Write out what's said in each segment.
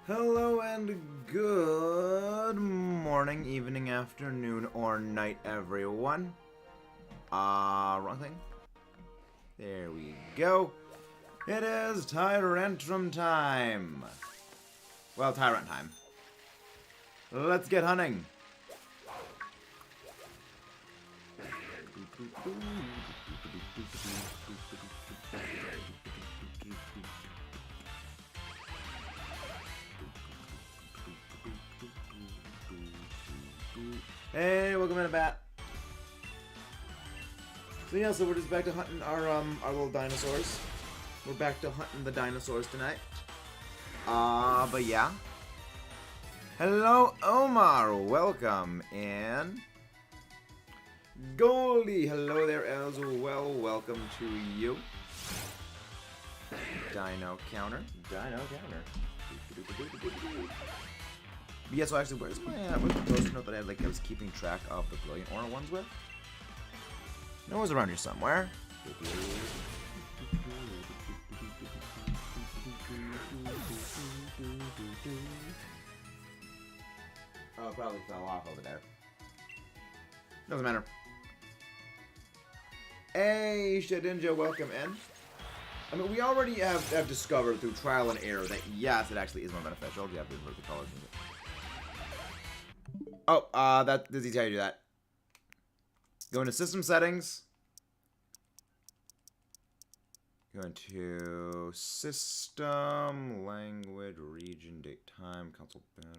Hello and good morning, evening, afternoon, or night, everyone. Wrong thing. There we go. It is Tyrunt time. Well, Tyrunt time. Let's get hunting. Hey, welcome in, Bat. So yeah, so we're just back to hunting our little dinosaurs. We're back to hunting the dinosaurs tonight. But yeah. Hello, Omar. Welcome, and Goldie. Hello there as well. Welcome to you. Dino counter. Dino counter. But yeah, so actually, where's the post note that I was keeping track of the brilliant aura ones with? No, it was around here somewhere. Oh, it probably fell off over there. Doesn't matter. Hey, Shedinja, welcome in. I mean, we already have discovered through trial and error that yes, it actually is more beneficial. You have to invert the colors. Oh, does he tell you to do that? Go into system settings. Go into system, language, region, date, time, console banner.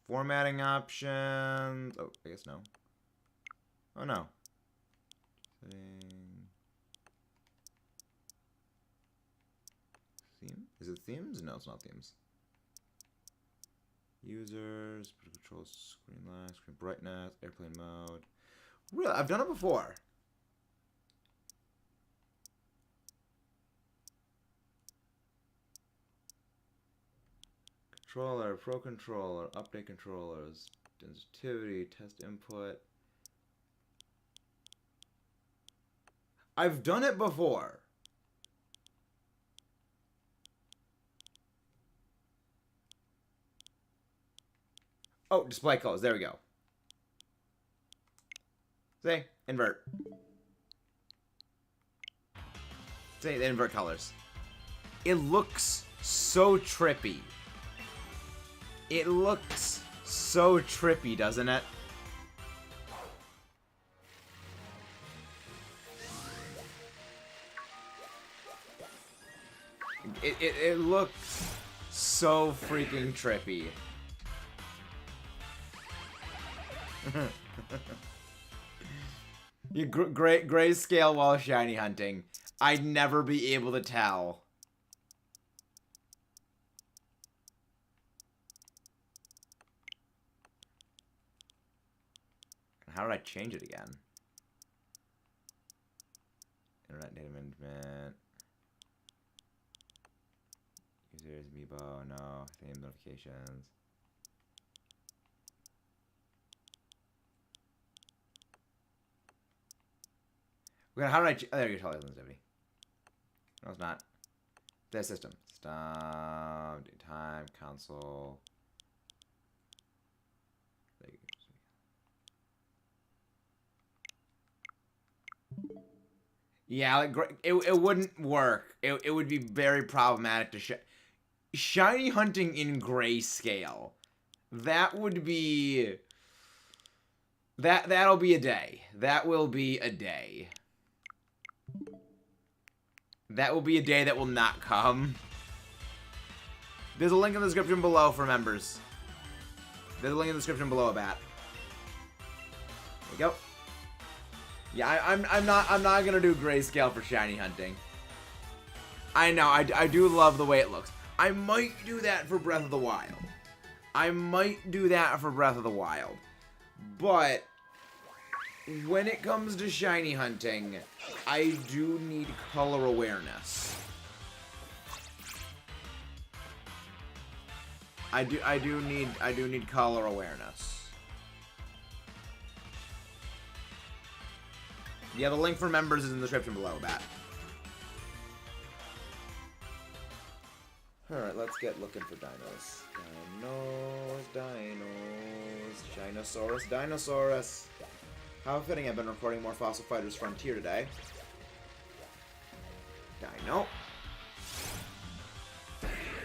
Formatting options. Oh, I guess no. Oh, no. Theme? Is it themes? No, it's not themes. Users, control, screen light, screen brightness, airplane mode. Really? I've done it before. Controller, pro controller, update controllers, sensitivity, test input. I've done it before. Oh, display colors. There we go. See? Invert. See, they invert colors. It looks so trippy. It looks so trippy, doesn't it? It looks so freaking trippy. You grayscale while shiny hunting. I'd never be able to tell. How did I change it again? Internet data management. Users, Amiibo, no. Theme notifications. How did I? Oh, there you go. Sensitivity. No, it's not. The system. Stop. Time. Console. There you go. Yeah, like, it wouldn't work. It would be very problematic to shiny hunting in grayscale. That would be. That'll be a day. That will be a day. That will be a day that will not come. There's a link in the description below for members. There's a link in the description below, Bat. There we go. Yeah, I'm not gonna do grayscale for shiny hunting. I know, I do love the way it looks. I might do that for Breath of the Wild. But when it comes to shiny hunting, I do need color awareness. I do need color awareness. Yeah, the link for members is in the description below, Bat. Alright, let's get looking for dinos. Dinos. Dinosaurus. How fitting, I've been recording more Fossil Fighters Frontier today. Dino.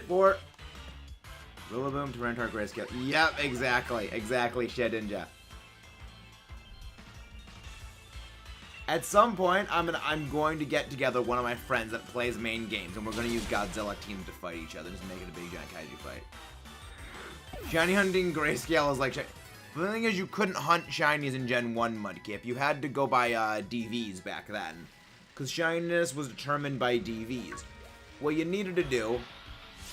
Fort. Rillaboom, Tyrunt, Grayscale. Yep, exactly. Exactly, Shedinja. At some point, I'm going to get together one of my friends that plays main games, and we're going to use Godzilla teams to fight each other, just make it a big giant kaiju fight. Shiny hunting Grayscale is like... The thing is, you couldn't hunt shinies in Gen 1 Mudkip. You had to go by DVs back then, because shininess was determined by DVs. What you needed to do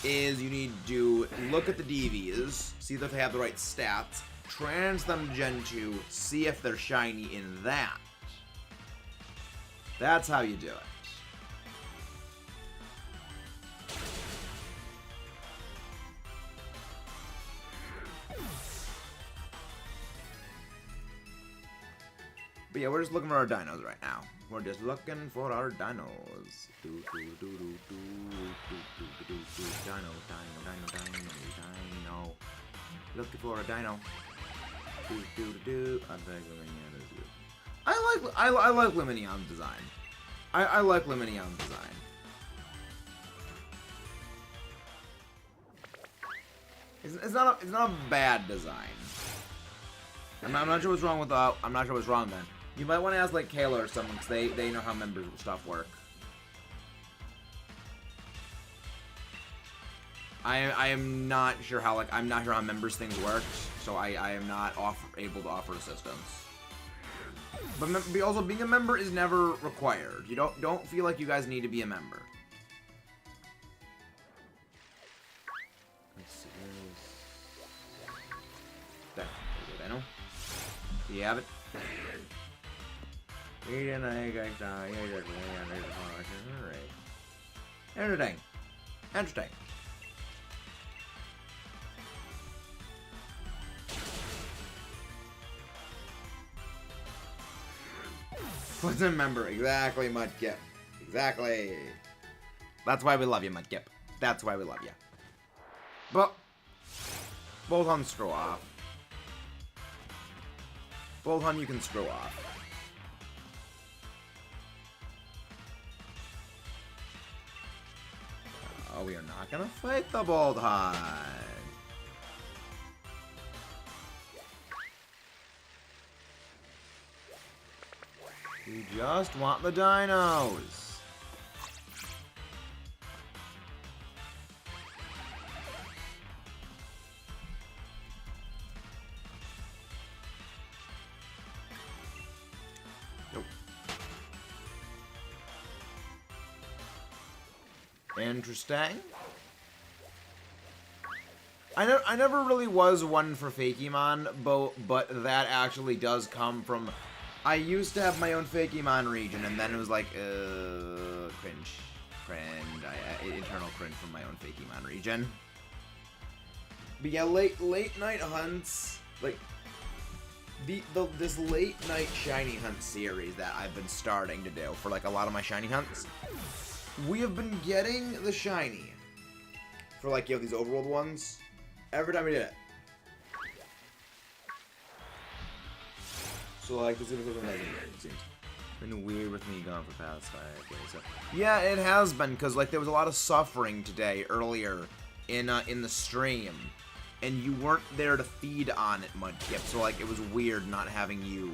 is you need to look at the DVs, see if they have the right stats, trans them to Gen 2, see if they're shiny in that. That's how you do it. But yeah, we're just looking for our dinos right now. We're just looking for our dinos. Dino. Looking for a dino. I like Luminion's design. I like Luminion's design. It's not a bad design. I'm not sure what's wrong with I'm not sure what's wrong then. You might want to ask like Kayla or someone, because they know how members stuff work. I am not sure how members things work, so I am not able to offer assistance. But also, being a member is never required. You don't feel like you guys need to be a member. Let's see. There. I know. You have it. Interesting. Interesting. What's a member? Exactly, Mudkip. Exactly. That's why we love you, Mudkip. That's why we love you. But Bolthun, screw off. Bolthun, you can screw off. Oh, we are not gonna fight the Bolthun. We just want the dinos. Nope. Interesting. I never really was one for Fakemon, but that actually does come from... I used to have my own Fakemon region, and then it was like, cringe. Internal cringe from my own Fakemon region. But yeah, late night hunts, like, this late night shiny hunt series that I've been starting to do for like a lot of my shiny hunts, we have been getting the shiny for like, you know, these overworld ones every time we did it. So like, this is amazing. It seems been weird with me gone for past 5 days. So. Yeah, it has been, because like there was a lot of suffering today earlier in the stream, and you weren't there to feed on it, Mudkip. So like, it was weird not having you.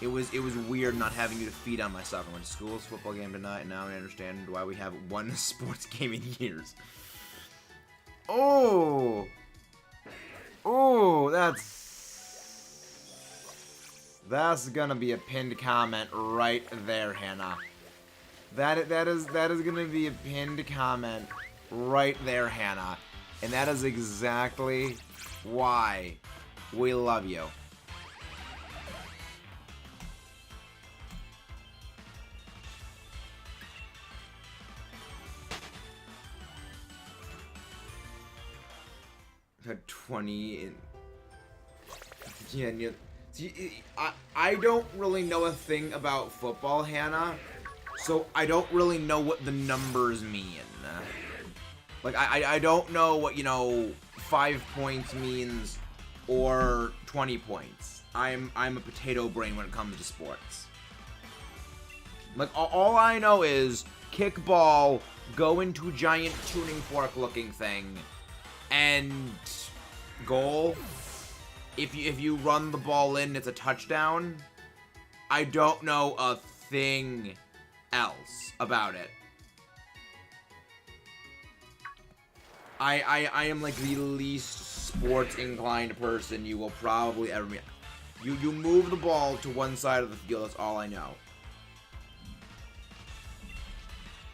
It was weird not having you to feed on my stuff. I went to school's football game tonight, and now I understand why we have one sports game in years. Oh, that's gonna be a pinned comment right there, Hannah. That is gonna be a pinned comment right there, Hannah. And that is exactly why we love you. Had 20 in... Yeah, see, I don't really know a thing about football, Hannah, so I don't really know what the numbers mean. Like, I don't know what, you know, 5 points means or 20 points. I'm a potato brain when it comes to sports. Like, all I know is kickball, go into giant tuning fork looking thing, and goal. If you run the ball in, it's a touchdown. I don't know a thing else about it. I am like the least sports inclined person you will probably ever meet. You move the ball to one side of the field, that's all I know.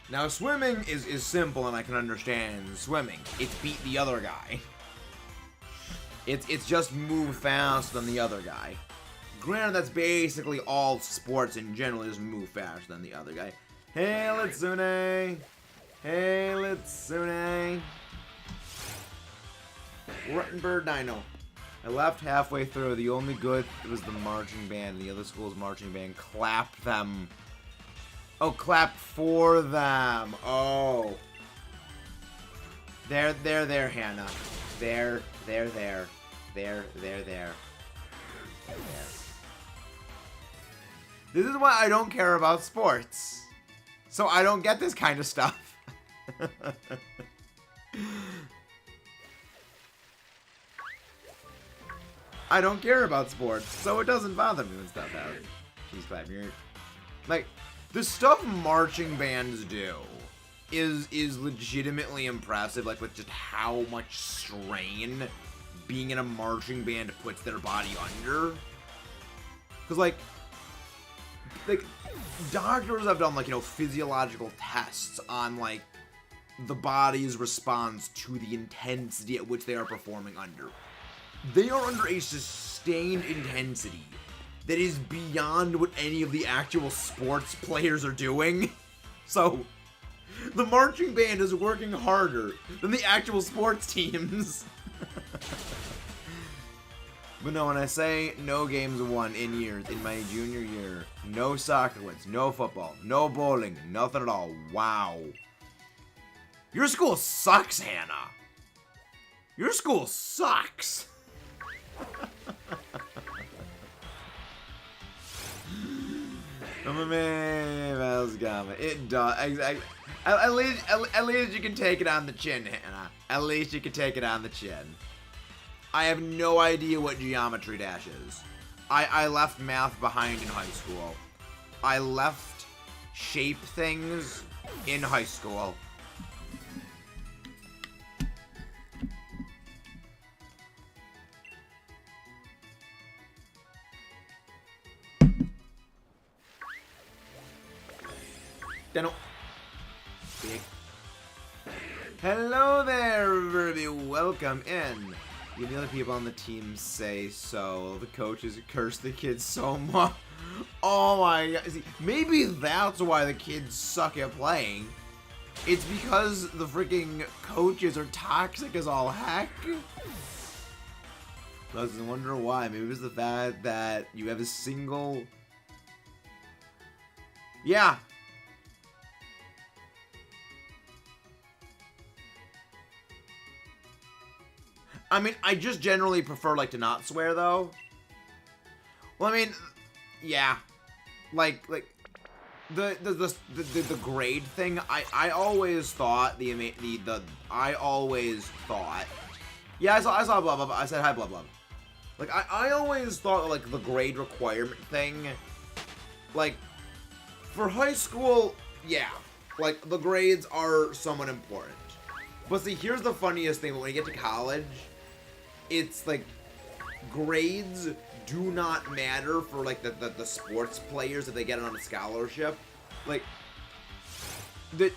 Now swimming is simple and I can understand swimming. It's beat the other guy. It's just move faster than the other guy. Granted, that's basically all sports in general, is move faster than the other guy. Hey, Litsune! Hey, Litsune! Ruttenberg Dino. I left halfway through. The only good was the marching band. The other school's marching band clapped them. Oh, clapped for them. Oh. There, Hannah. There. This is why I don't care about sports. So I don't get this kind of stuff. I don't care about sports, so it doesn't bother me when stuff happens. She's 5 years. Like, the stuff marching bands do is legitimately impressive, like with just how much strain being in a marching band puts their body under. Because like doctors have done like, you know, physiological tests on like the body's response to the intensity at which they are performing under. They are under a sustained intensity that is beyond what any of the actual sports players are doing. So, the marching band is working harder than the actual sports teams. But no, when I say no games won in years, in my junior year, no soccer wins, no football, no bowling, nothing at all. Wow. Your school sucks, Hannah. Your school sucks. It does. At least you can take it on the chin, Hannah. At least you can take it on the chin. I have no idea what geometry dash is. I left math behind in high school. I left shape things in high school. Big. Hello there, everybody. Welcome in. The other people on the team say so. The coaches curse the kids so much. Oh my god. See, maybe that's why the kids suck at playing. It's because the freaking coaches are toxic as all heck. I was wondering why. Maybe it's the fact that you have a single... Yeah. I mean, I just generally prefer, like, to not swear, though. Well, I mean, yeah. Like, the grade thing, I always thought, I always thought, yeah, I saw blah, blah, blah, I said hi, blah, blah. Like, I always thought, like, the grade requirement thing, like, for high school, yeah, like, the grades are somewhat important. But see, here's the funniest thing, when you get to college, it's like, grades do not matter for like the sports players that they get on a scholarship. Like, the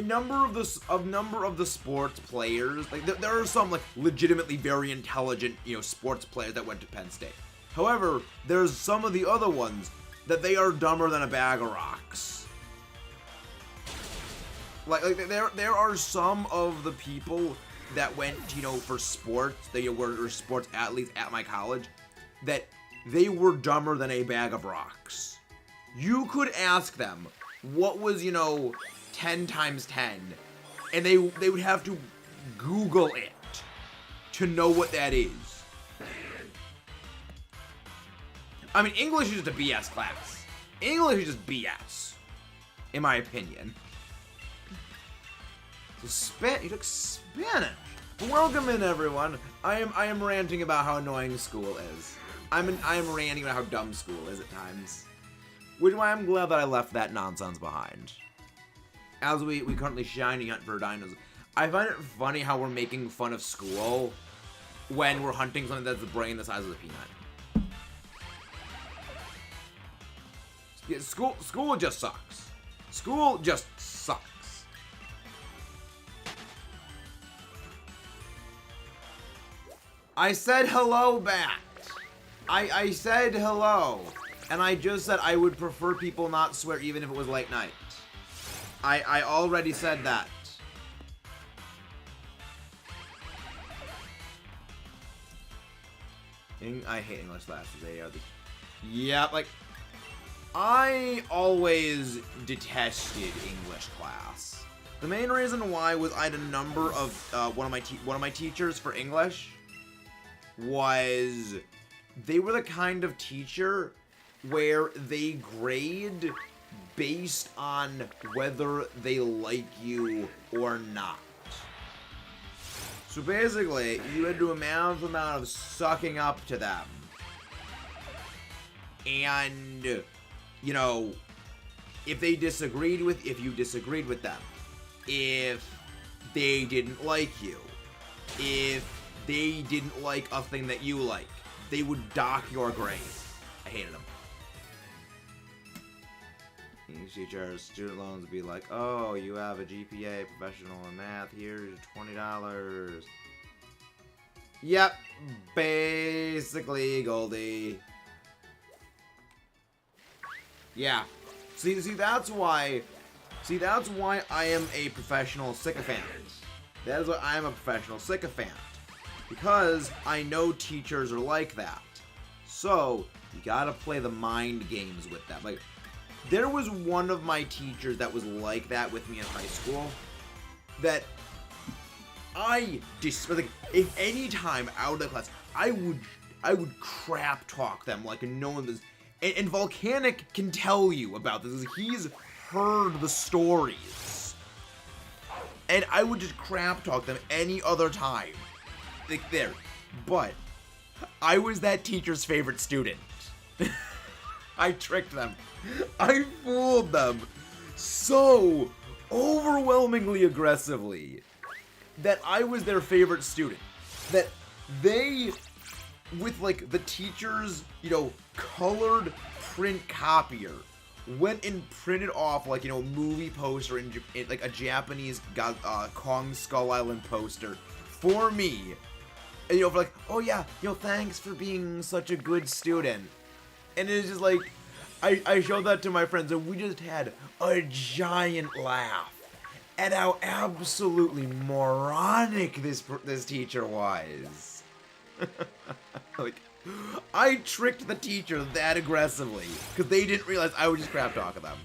number of the sports players, like there are some like legitimately very intelligent, you know, sports players that went to Penn State. However, there's some of the other ones that they are dumber than a bag of rocks. Like there are some of the people that went, you know, for sports, they were sports athletes at my college, that they were dumber than a bag of rocks. You could ask them, what was, you know, 10 times 10? And they would have to Google it to know what that is. I mean, English is just a BS class. English is just BS, in my opinion. So you took Spanish. Welcome in, everyone. I am ranting about how annoying school is. I am ranting about how dumb school is at times. Which is why I'm glad that I left that nonsense behind. As we currently shiny hunt for dinos. I find it funny how we're making fun of school when we're hunting something that's the brain the size of a peanut. Yeah, school just sucks. School just sucks. I said hello back. I said hello. And I just said I would prefer people not swear even if it was late night. I already said that. I hate English classes. They are the... Yeah, like... I always detested English class. The main reason why was I had a number of... one of my teachers for English was... They were the kind of teacher where they grade based on whether they like you or not. So basically, you had to amount of sucking up to them. And, you know, if you disagreed with them, if they didn't like you, if they didn't like a thing that you like, they would dock your grade. I hated them. English teachers, student loans would be like, oh, you have a GPA, professional in math, here's $20. Yep, basically, Goldie. Yeah. See, that's why I am a professional sycophant. That is why I am a professional sycophant. Because I know teachers are like that. So, you gotta play the mind games with them. Like, there was one of my teachers that was like that with me in high school. That like, if any time out of the class, I would crap talk them like no one was. And Volcanic can tell you about this. He's heard the stories. And I would just crap talk them any other time. Like, there. But I was that teacher's favorite student. I tricked them. I fooled them so overwhelmingly aggressively that I was their favorite student. That they, with like the teacher's, you know, colored print copier, went and printed off like, you know, movie poster in like a Japanese Kong Skull Island poster for me. And, you know, for like, oh yeah, you know, thanks for being such a good student. And it's just like, I showed that to my friends, and we just had a giant laugh at how absolutely moronic this teacher was. Like, I tricked the teacher that aggressively, because they didn't realize I would just crap talk at them.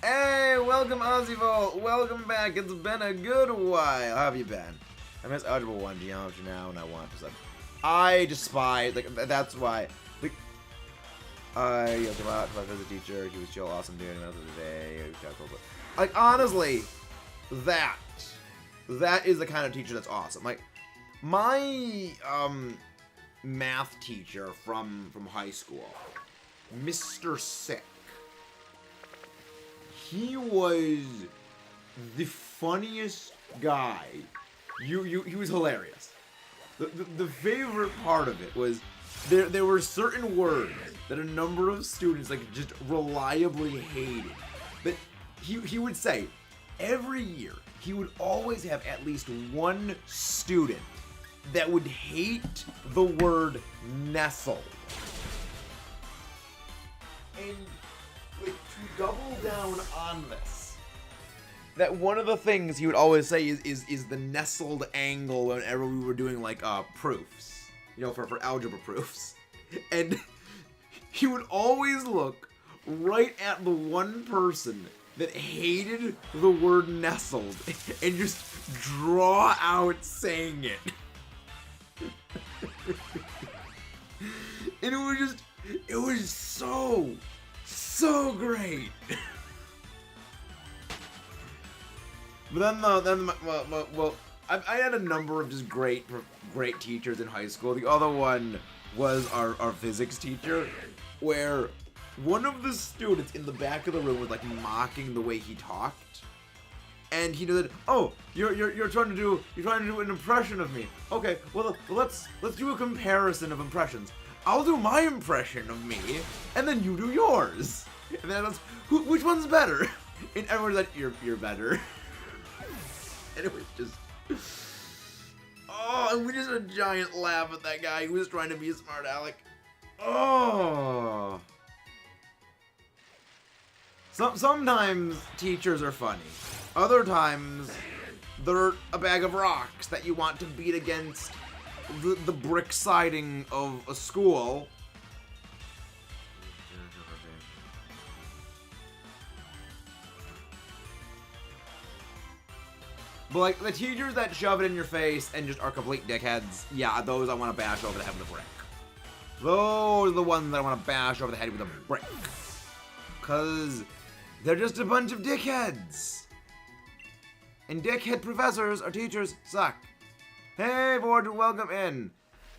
Hey, welcome Ozzyvolt, welcome back, it's been a good while. How have you been? I miss Algebra 1 geometry now, and I want to sub. I despise, like, that's why. Like, I come out to my visit teacher. He was chill, awesome dude. Another day. Like, honestly, that is the kind of teacher that's awesome. Like, my math teacher from high school, Mr. Sick. He was the funniest guy. He was hilarious. The favorite part of it was there were certain words that a number of students like just reliably hated. But he would say every year he would always have at least one student that would hate the word nestle. And like to double down on this, that one of the things he would always say is the nestled angle whenever we were doing like proofs, you know, for algebra proofs. And he would always look right at the one person that hated the word nestled and just draw out saying it. And it was so great. But then I had a number of just great teachers in high school. The other one was our physics teacher, where one of the students in the back of the room was like mocking the way he talked, and he did, "Oh, you're trying to do an impression of me. Okay, well let's do a comparison of impressions. I'll do my impression of me, and then you do yours. And then which one's better?" And everyone's like, "You're better." And it was just, oh, and we just had a giant laugh at that guy who was trying to be a smart aleck. Oh. Sometimes teachers are funny. Other times, they're a bag of rocks that you want to beat against the brick siding of a school. But, like, the teachers that shove it in your face and just are complete dickheads, yeah, those I want to bash over the head with a brick. Those are the ones that I want to bash over the head with a brick. Because they're just a bunch of dickheads. And dickhead professors or teachers suck. Hey, Forge, welcome in.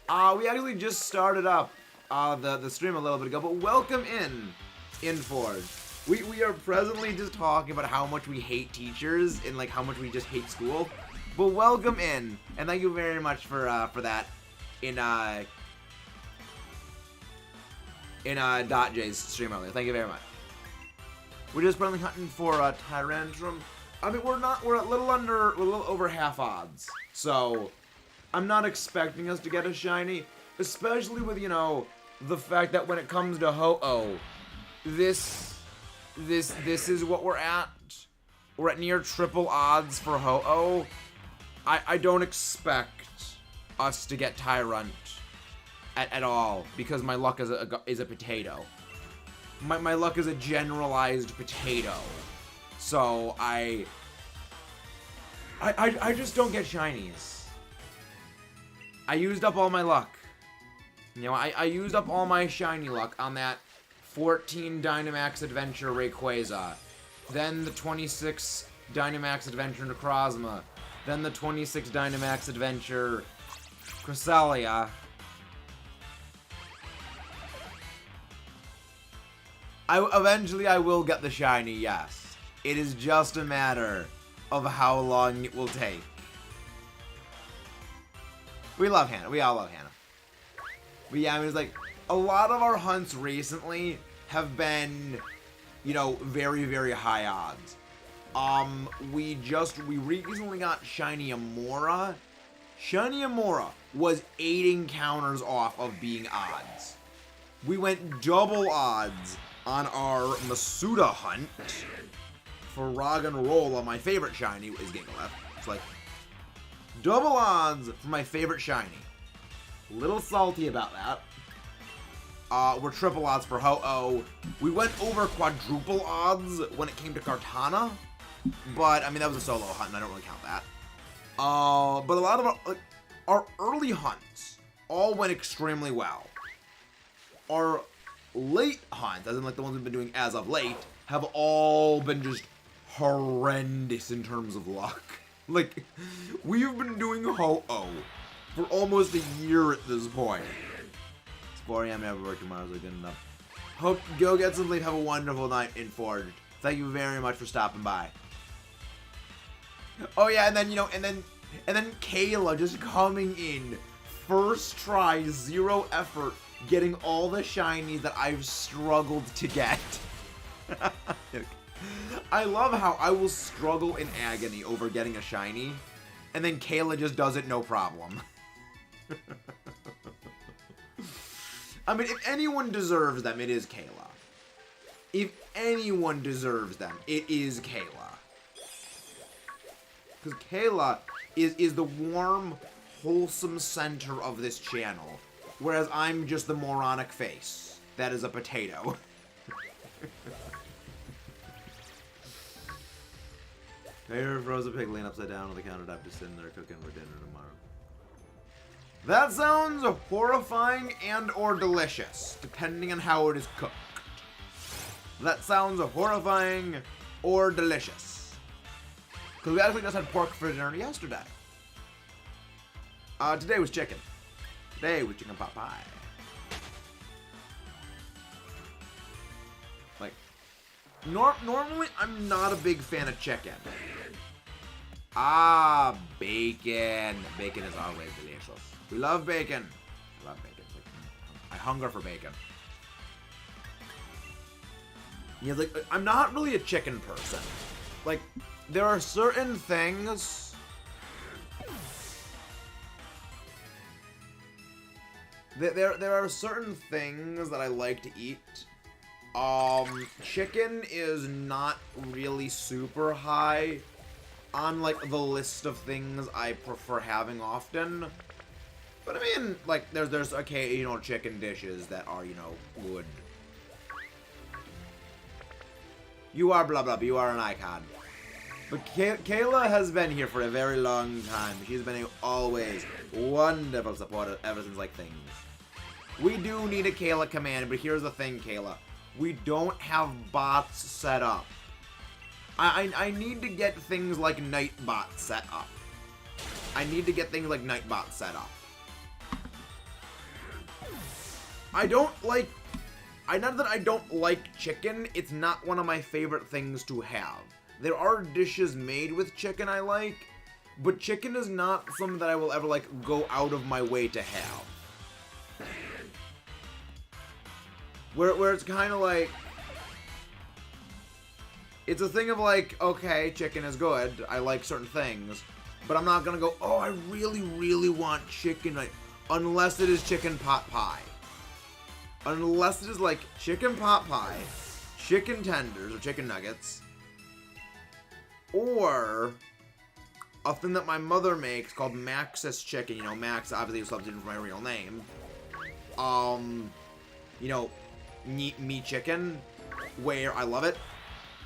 We actually just started up the stream a little bit ago, but welcome in Forge. We are presently just talking about how much we hate teachers and like how much we just hate school. But welcome in, and thank you very much for that in .j's stream earlier. Thank you very much. We're just presently hunting for Tyrunt. I mean, we're a little over half odds. So I'm not expecting us to get a shiny, especially with, you know, the fact that when it comes to Ho-Oh, this is what we're at. We're at near triple odds for Ho-Oh. I don't expect us to get Tyrunt at all, because my luck is a potato. My luck is a generalized potato. So I just don't get shinies. I used up all my luck. You know, I used up all my shiny luck on that 14 Dynamax Adventure Rayquaza, then the 26 Dynamax Adventure Necrozma, then the 26 Dynamax Adventure Cresselia. Eventually I will get the shiny, yes. It is just a matter of how long it will take. We love Hannah. We all love Hannah. But yeah, I mean, it's like, a lot of our hunts recently have been, you know, very, very high odds. We recently got Shiny Amora. Shiny Amora was 8 encounters off of being odds. We went double odds on our Masuda hunt for Rock and Roll on my favorite shiny is Gigalef. It's like double odds for my favorite shiny. A little salty about that. We're triple odds for Ho-Oh. We went over quadruple odds when it came to Kartana, but I mean that was a solo hunt and I don't really count that. But a lot of our early hunts all went extremely well. Our late hunts, as in like the ones we've been doing as of late, have all been just horrendous in terms of luck. Like, we've been doing Ho-Oh for almost a year at this point. It's 4 a.m. never work tomorrow, so good enough. Hope go get some sleep. Have a wonderful night in Forged. Thank you very much for stopping by. Oh yeah, and then, you know, and then Kayla just coming in first try, 0 effort, getting all the shinies that I've struggled to get. I love how I will struggle in agony over getting a shiny, and then Kayla just does it no problem. I mean, if anyone deserves them, it is Kayla. If anyone deserves them, it is Kayla. Because Kayla is the warm, wholesome center of this channel, whereas I'm just the moronic face that is a potato. Here froze a pig laying upside down on the countertop, just sitting there cooking for dinner tomorrow. That sounds horrifying and or delicious, depending on how it is cooked. That sounds horrifying or delicious. Because we actually just had pork for dinner yesterday. Today was chicken. Today was chicken pot pie. Like, normally I'm not a big fan of chicken. Ah, bacon. Bacon is always delicious. We love bacon. I love bacon. I hunger for bacon. Yeah, like, I'm not really a chicken person. Like, there are certain things... There are certain things that I like to eat. Chicken is not really super high on, like, the list of things I prefer having often. But, I mean, like, there's occasional chicken dishes that are, you know, good. You are blah blah, you are an icon. But Kayla has been here for a very long time. She's been a always wonderful supporter ever since, like, things. We do need a Kayla command, but here's the thing, Kayla. We don't have bots set up. I need to get things like Nightbot set up. I need to get things like Nightbot set up. Not that I don't like chicken, it's not one of my favorite things to have. There are dishes made with chicken I like, but chicken is not something that I will ever, like, go out of my way to have. Where it's kind of like... It's a thing of, like, okay, chicken is good, I like certain things, but I'm not gonna go, oh, I really, really want chicken, unless it is chicken pot pie. Unless it is, like, chicken pot pie, chicken tenders, or chicken nuggets, or a thing that my mother makes called Max's chicken. You know, Max obviously is a substitute for my real name. You know, me chicken, where I love it.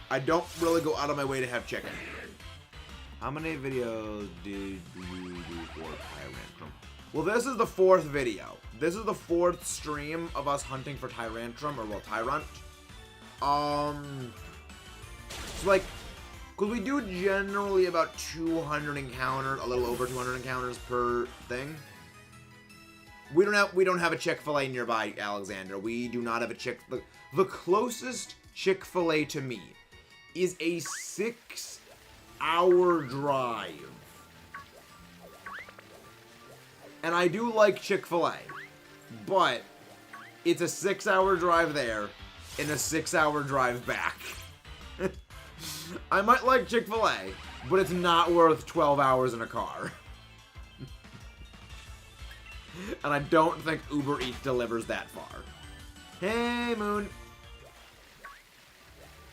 I don't really go out of my way to have chicken. How many videos did you do for Tyrunt? Well, this is the 4th video. This is the 4th stream of us hunting for Tyrantrum, or, well, Tyrunt. So, like, because we do generally about 200 encounters, a little over 200 encounters per thing. We don't have a Chick-fil-A nearby, Alexander. We do not have a the closest Chick-fil-A to me is a 6-hour drive. And I do like Chick-fil-A, but it's a 6-hour drive there and a 6-hour drive back. I might like Chick-fil-A, but it's not worth 12 hours in a car. And I don't think Uber Eats delivers that far. Hey, Moon.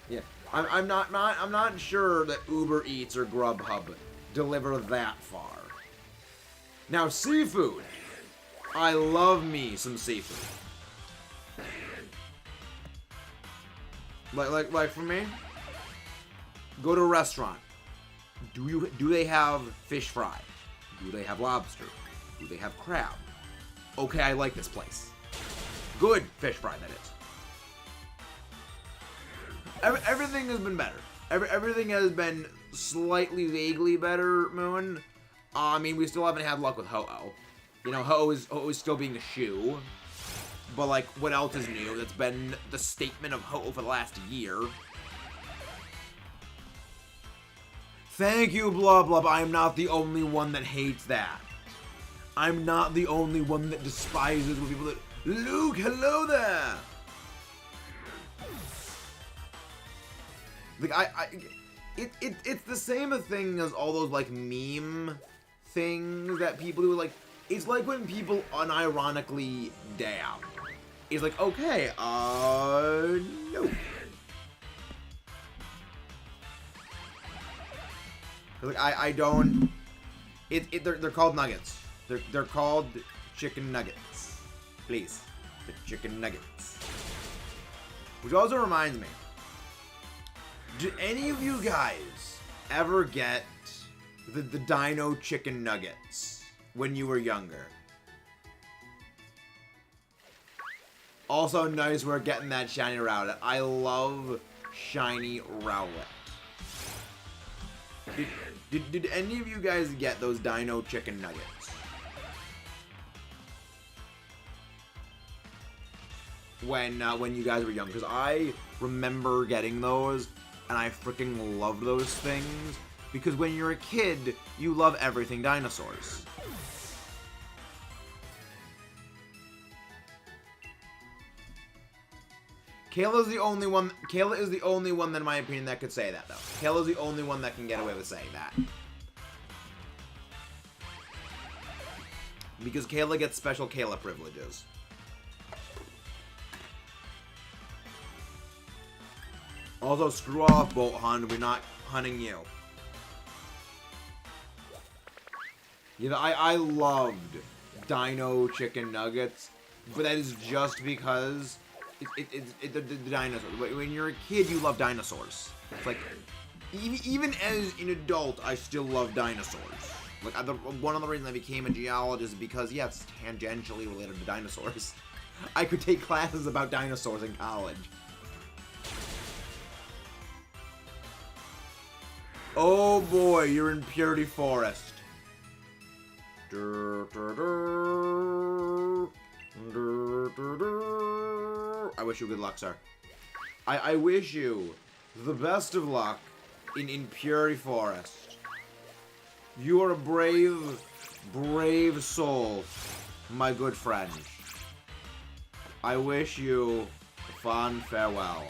Yeah, I'm not sure that Uber Eats or Grubhub deliver that far. Now, seafood. I love me some seafood. Like for me, go to a restaurant. Do they have fish fry? Do they have lobster? Do they have crab? Okay, I like this place. Good fish fry, that is. Everything has been better. Everything has been slightly vaguely better, Moon. I mean, we still haven't had luck with Ho-Oh. You know, Ho-Oh is still being a shoe. But, like, what else is new? That's been the statement of Ho-Oh for the last year. Thank you, blah, blah, blah. I'm not the only one that hates that. I'm not the only one that despises when people that... Luke, hello there! Like, it's the same thing as all those, like, meme things that people do. Like, it's like when people unironically dab. It's like, okay, no. Like, I don't... They're called nuggets. They're called chicken nuggets. Please. The chicken nuggets. Which also reminds me. Do any of you guys ever get the Dino Chicken Nuggets when you were younger? Also, nice we're getting that shiny Rowlet. I love shiny Rowlet. Did any of you guys get those Dino Chicken Nuggets? When you guys were young? Because I remember getting those, and I freaking loved those things. Because when you're a kid, you love everything dinosaurs. Kayla is the only one that, in my opinion, that could say that, though. Kayla is the only one that can get away with saying that. Because Kayla gets special Kayla privileges. Also, screw off, Bolt Hunt. We're not hunting you. Yeah, I loved Dino Chicken Nuggets, but that is just because the dinosaurs. When you're a kid, you love dinosaurs. It's like, even as an adult, I still love dinosaurs. Like, one of the reasons I became a geologist is because, yeah, it's tangentially related to dinosaurs. I could take classes about dinosaurs in college. Oh boy, you're in Purity Forest. I wish you good luck, sir. I wish you the best of luck in Purity Forest. You are a brave, brave soul, my good friend. I wish you a fond farewell.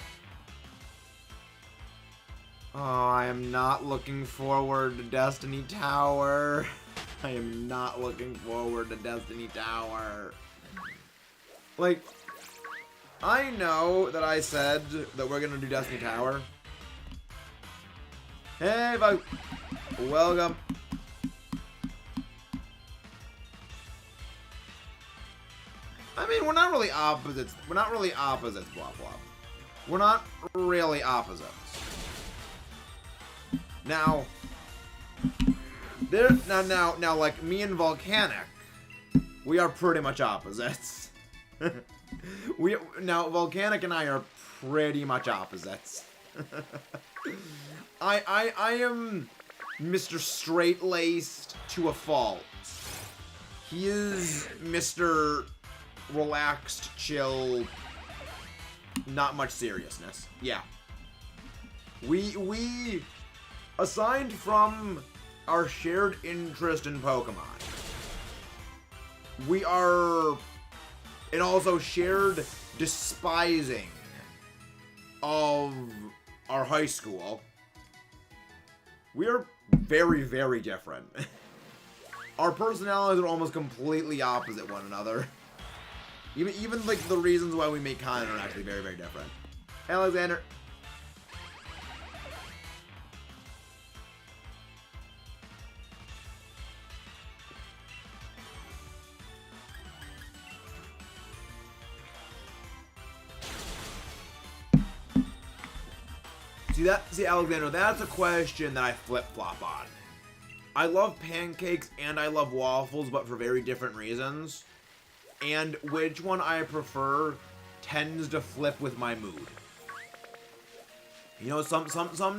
Oh, I am not looking forward to Destiny Tower. I am not looking forward to Destiny Tower. Like, I know that I said that we're gonna do Destiny Tower. Hey, folks. Welcome. I mean, we're not really opposites. We're not really opposites, blah, blah. We're not really opposites. Now, now, like me and Volcanic, we are pretty much opposites. Now, Volcanic and I are pretty much opposites. I am Mr. Straight-laced to a fault. He is Mr. Relaxed, chill, not much seriousness. Yeah. We aside from our shared interest in Pokemon, we are, and also shared despising of our high school, we are very, very different. Our personalities are almost completely opposite one another. Even like the reasons why we make content are actually very, very different. Hey, Alexander. See, Alexander, that's a question that I flip-flop on. I love pancakes and I love waffles, but for very different reasons. And which one I prefer tends to flip with my mood. You know, some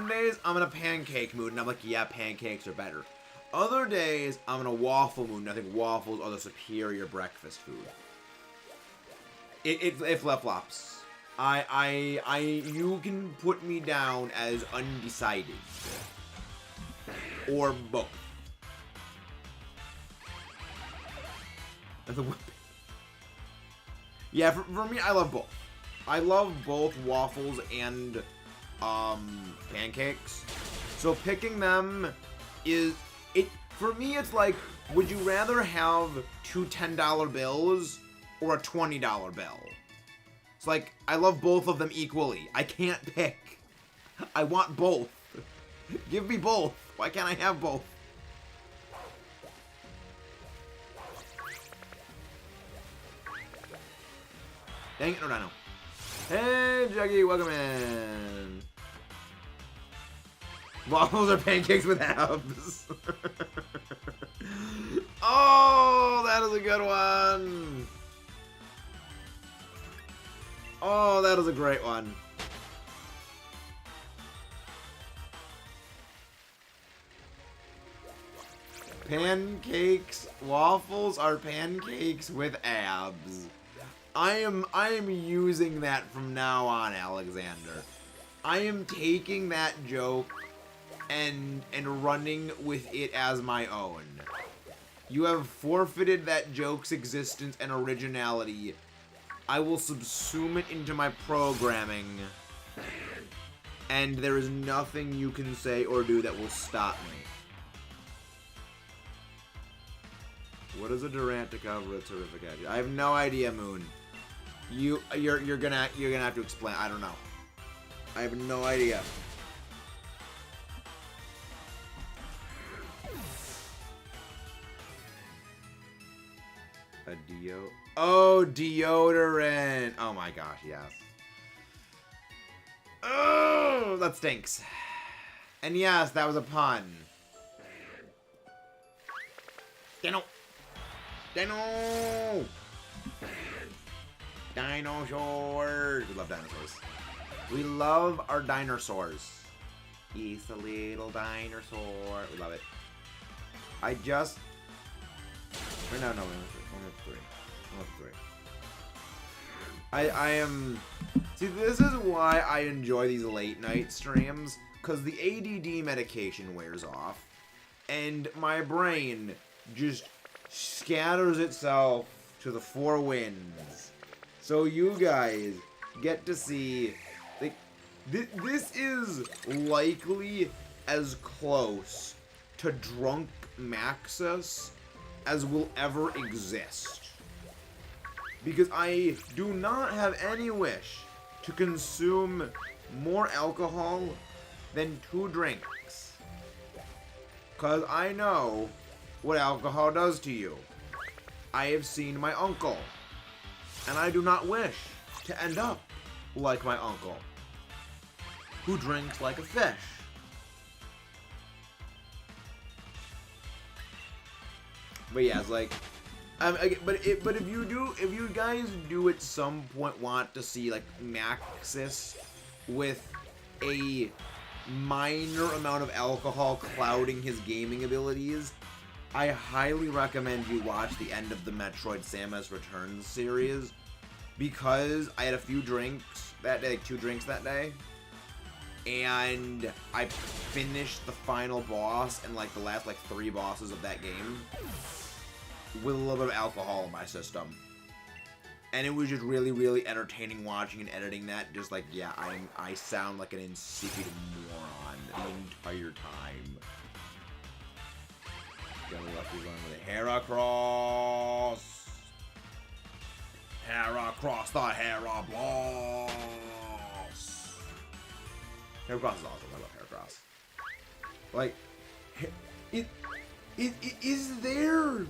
days I'm in a pancake mood and I'm like, yeah, pancakes are better. Other days I'm in a waffle mood and I think waffles are the superior breakfast food. It flip-flops. You can put me down as undecided. Or both. Yeah, for me, I love both. I love both waffles and pancakes. So picking them for me, it's like, would you rather have two $10 bills or a $20 bill? It's like, I love both of them equally. I can't pick. I want both. Give me both. Why can't I have both? Dang it, no, no, no. Hey, Juggy, welcome in. Waffles are pancakes with abs. Oh, that is a good one. Oh, that is a great one. Pancakes, waffles are pancakes with abs. I am using that from now on, Alexander. I am taking that joke and running with it as my own. You have forfeited that joke's existence and originality. I will subsume it into my programming, and there is nothing you can say or do that will stop me. What is a Tyrunt to cover a terrific edge? I have no idea, Moon. You're gonna have to explain. I don't know. I have no idea. A oh, deodorant. Oh my gosh, yes. Oh, that stinks. And yes, that was a pun. Dino. Dino. Dinosaurs. We love dinosaurs. We love our dinosaurs. He's a little dinosaur. We love it. I just... Or no, we only have three. I am... See, this is why I enjoy these late night streams, because the ADD medication wears off, and my brain just scatters itself to the four winds. So you guys get to see... Like, this is likely as close to drunk Maxis as will ever exist. Because I do not have any wish to consume more alcohol than 2 drinks. Because I know what alcohol does to you. I have seen my uncle. And I do not wish to end up like my uncle, who drinks like a fish. But yeah, it's like, but if you guys do at some point want to see like Maxis with a minor amount of alcohol clouding his gaming abilities, I highly recommend you watch the end of the Metroid Samus Returns series, because I had a few drinks that day, like 2 drinks that day, and I finished the final boss and like the last like 3 bosses of that game with a little bit of alcohol in my system. And it was just really, really entertaining watching and editing that. Just like, yeah, I sound like an insipid moron the entire time. Got a lucky one with a Heracross. Heracross the Heracross. Heracross is awesome. I love Heracross. Like, it is there.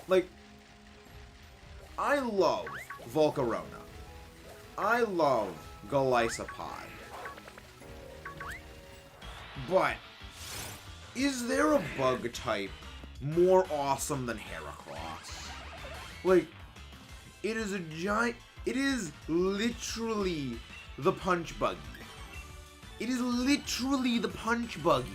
Like, I love Volcarona. I love Golisopod. But is there a bug type more awesome than Heracross? Like, it is a giant... It is literally the punch buggy. It is literally the punch buggy.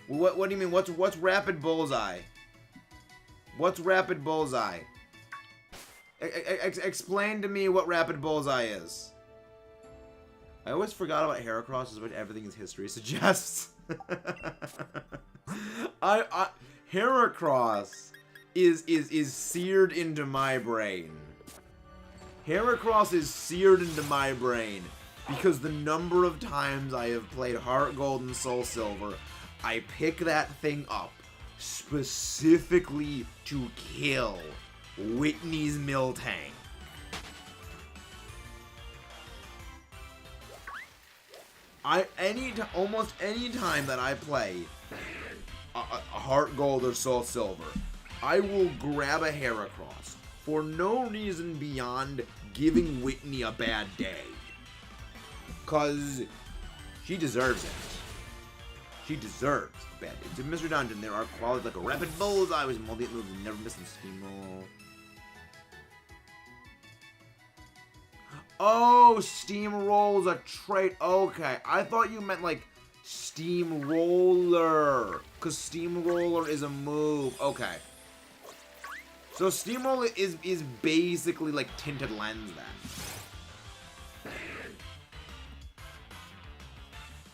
What do you mean? What's Rapid Bullseye? What's Rapid Bullseye? Explain to me what Rapid Bullseye is. I always forgot about Heracross, as much everything his history suggests. Heracross is seared into my brain. Heracross is seared into my brain because the number of times I have played Heart Gold and Soul Silver, I pick that thing up specifically to kill Whitney's Miltank. Almost any time that I play a Heart Gold or Soul Silver, I will grab a Heracross, for no reason beyond giving Whitney a bad day. Cause she deserves it. She deserves a bad day. It's a Mr. Dungeon. There are qualities like a rapid bullseye with multi moves and never missing steamroll. Oh, steamroll's a trait. Okay, I thought you meant like steamroller, cause steamroller is a move. Okay. So steamroller is basically like tinted lens then.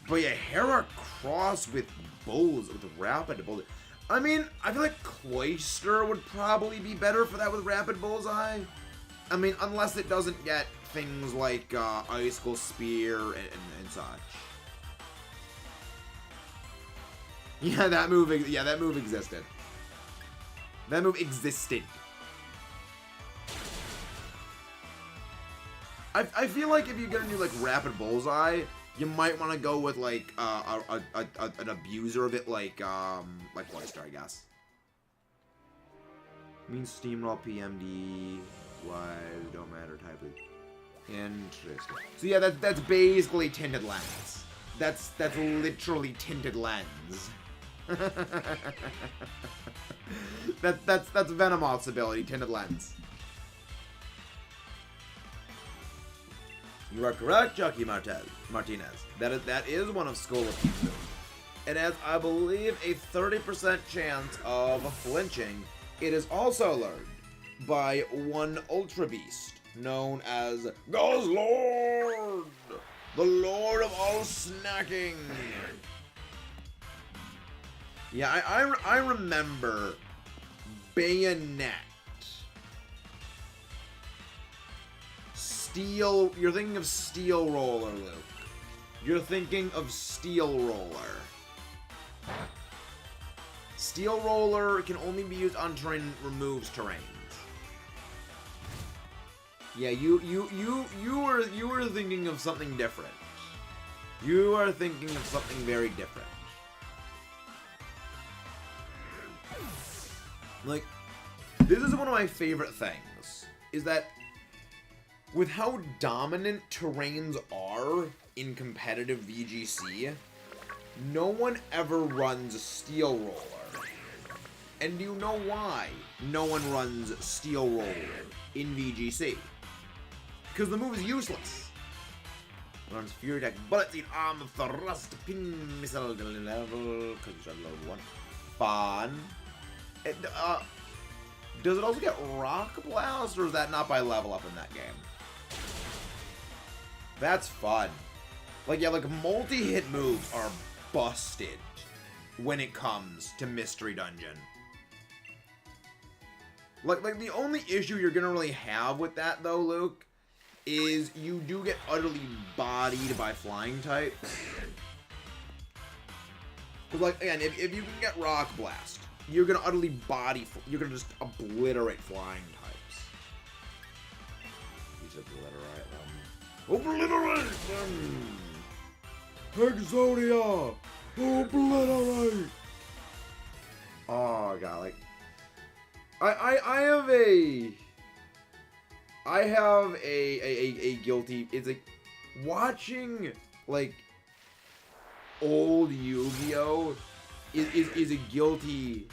But yeah, Hera cross with bulls with rapid bullseye. I mean, I feel like Cloister would probably be better for that with rapid bullseye. I mean, unless it doesn't get things like icicle spear and such. Yeah, that move existed. That move existed. I feel like if you get a new like rapid bullseye, you might want to go with like an abuser of it, like Cloister, I guess. Means steamroll PMD. Why don't matter type of. Interesting. So yeah, that's basically tinted lens. That's literally tinted lens. that's Venomoth's ability, tinted lens. You are correct, Chucky Martinez. That is one of School of Pizza. It has, I believe, a 30% chance of flinching. It is also learned by one Ultra Beast, known as Gozlord, the Lord of all snacking. Yeah, I remember Bayonet. Steel, you're thinking of Steel Roller, Luke. You're thinking of Steel Roller. Steel Roller can only be used on terrain that removes terrains. Yeah, you were thinking of something different. You are thinking of something very different. Like, this is one of my favorite things, is that with how dominant terrains are in competitive VGC, no one ever runs Steel Roller. And do you know why no one runs Steel Roller in VGC? Because the move is useless. Runs Fury Attack, Bullet Seed, Arm Thrust, Pin Missile level, because it's level 1. Fun. Does it also get Rock Blast, or is that not by level up in that game? That's fun. Like, yeah, like, multi-hit moves are busted when it comes to Mystery Dungeon. Like the only issue you're gonna really have with that, though, Luke, is you do get utterly bodied by flying types. But, like, again, if you can get Rock Blast, you're gonna utterly you're gonna just obliterate flying types. You just obliterate them. Obliterate them! Exodia! Obliterate! Oh, God, like... I have a guilty... It's like... Watching, like... old Yu-Gi-Oh! Is a guilty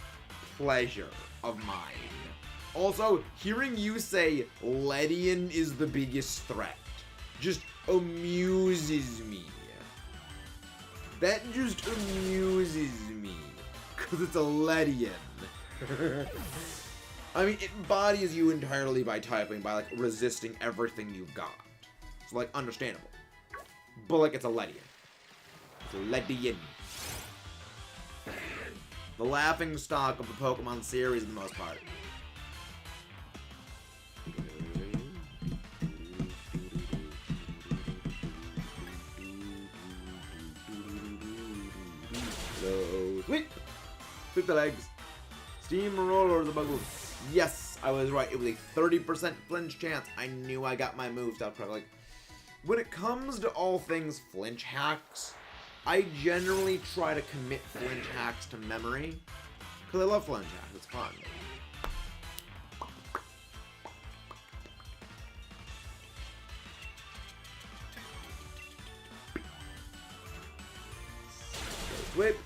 pleasure of mine. Also, hearing you say Ledian is the biggest threat just amuses me. That just amuses me. Because it's a Ledian. I mean, it bodies you entirely by typing, by, like, resisting everything you've got. So, like, understandable. But, like, it's a Ledian. It's a Ledian. The laughing stock of the Pokemon series for the most part. So, sweet! Flip the legs. Steamroller the buggle. Yes, I was right. It was a 30% flinch chance. I knew I got my moves down correctly. Like, when it comes to all things flinch hacks, I generally try to commit flinch hacks to memory. Because I love flinch hacks. It's fun. Wait,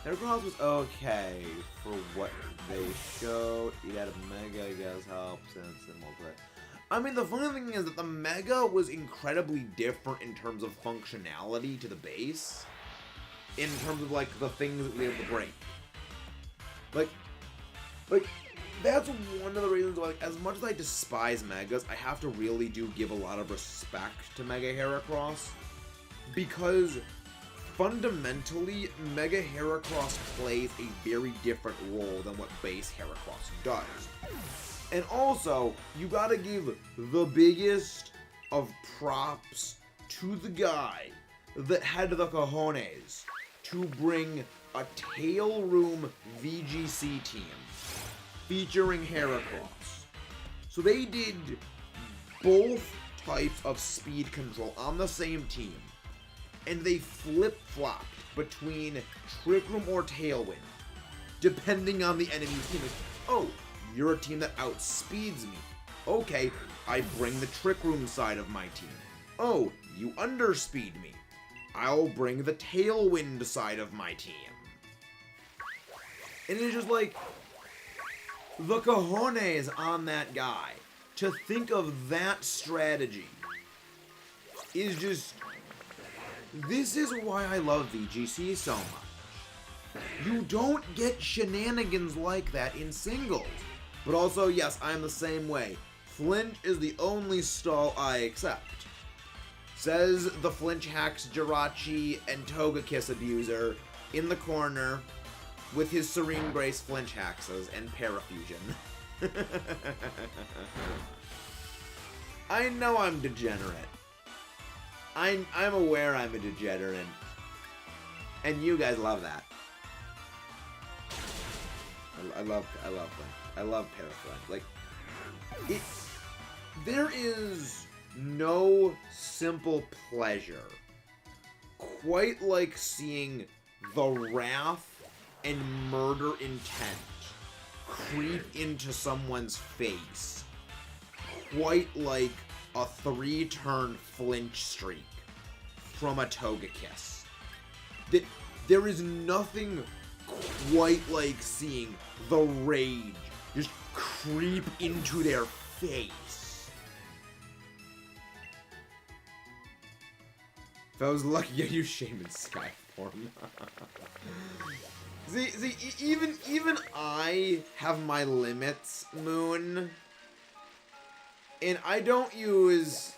Heracross was okay for what they showed. He had a Mega, I guess, help since the multiplayer. I mean, the funny thing is that the Mega was incredibly different in terms of functionality to the base. In terms of, like, the things that we were able to break. Like, that's one of the reasons why, like, as much as I despise Megas, I have to really do give a lot of respect to Mega Heracross. Because, fundamentally, Mega Heracross plays a very different role than what base Heracross does. And also, you gotta give the biggest of props to the guy that had the cojones to bring a Tail Room VGC team featuring Heracross. So they did both types of speed control on the same team, and they flip-flopped between Trick Room or Tailwind, depending on the enemy's team. Like, oh, you're a team that outspeeds me. Okay, I bring the Trick Room side of my team. Oh, you underspeed me. I'll bring the Tailwind side of my team. And it's just like, the cojones on that guy to think of that strategy is just... This is why I love VGC so much. You don't get shenanigans like that in singles. But also, yes, I'm the same way. Flinch is the only stall I accept. Says the Flinch Hacks Jirachi and Togekiss abuser in the corner with his Serene Grace Flinch Haxes and Parafusion. I know I'm degenerate. I'm aware I'm a degenerate. And you guys love that. I love Flinch. I love Paraflinch. Like, there is no simple pleasure quite like seeing the wrath and murder intent creep into someone's face, quite like a 3-turn flinch streak from a Togekiss. There is nothing quite like seeing the rage just creep into their face. If I was lucky, I'd use Shaman Skyform. see, even I have my limits, Moon. And I don't use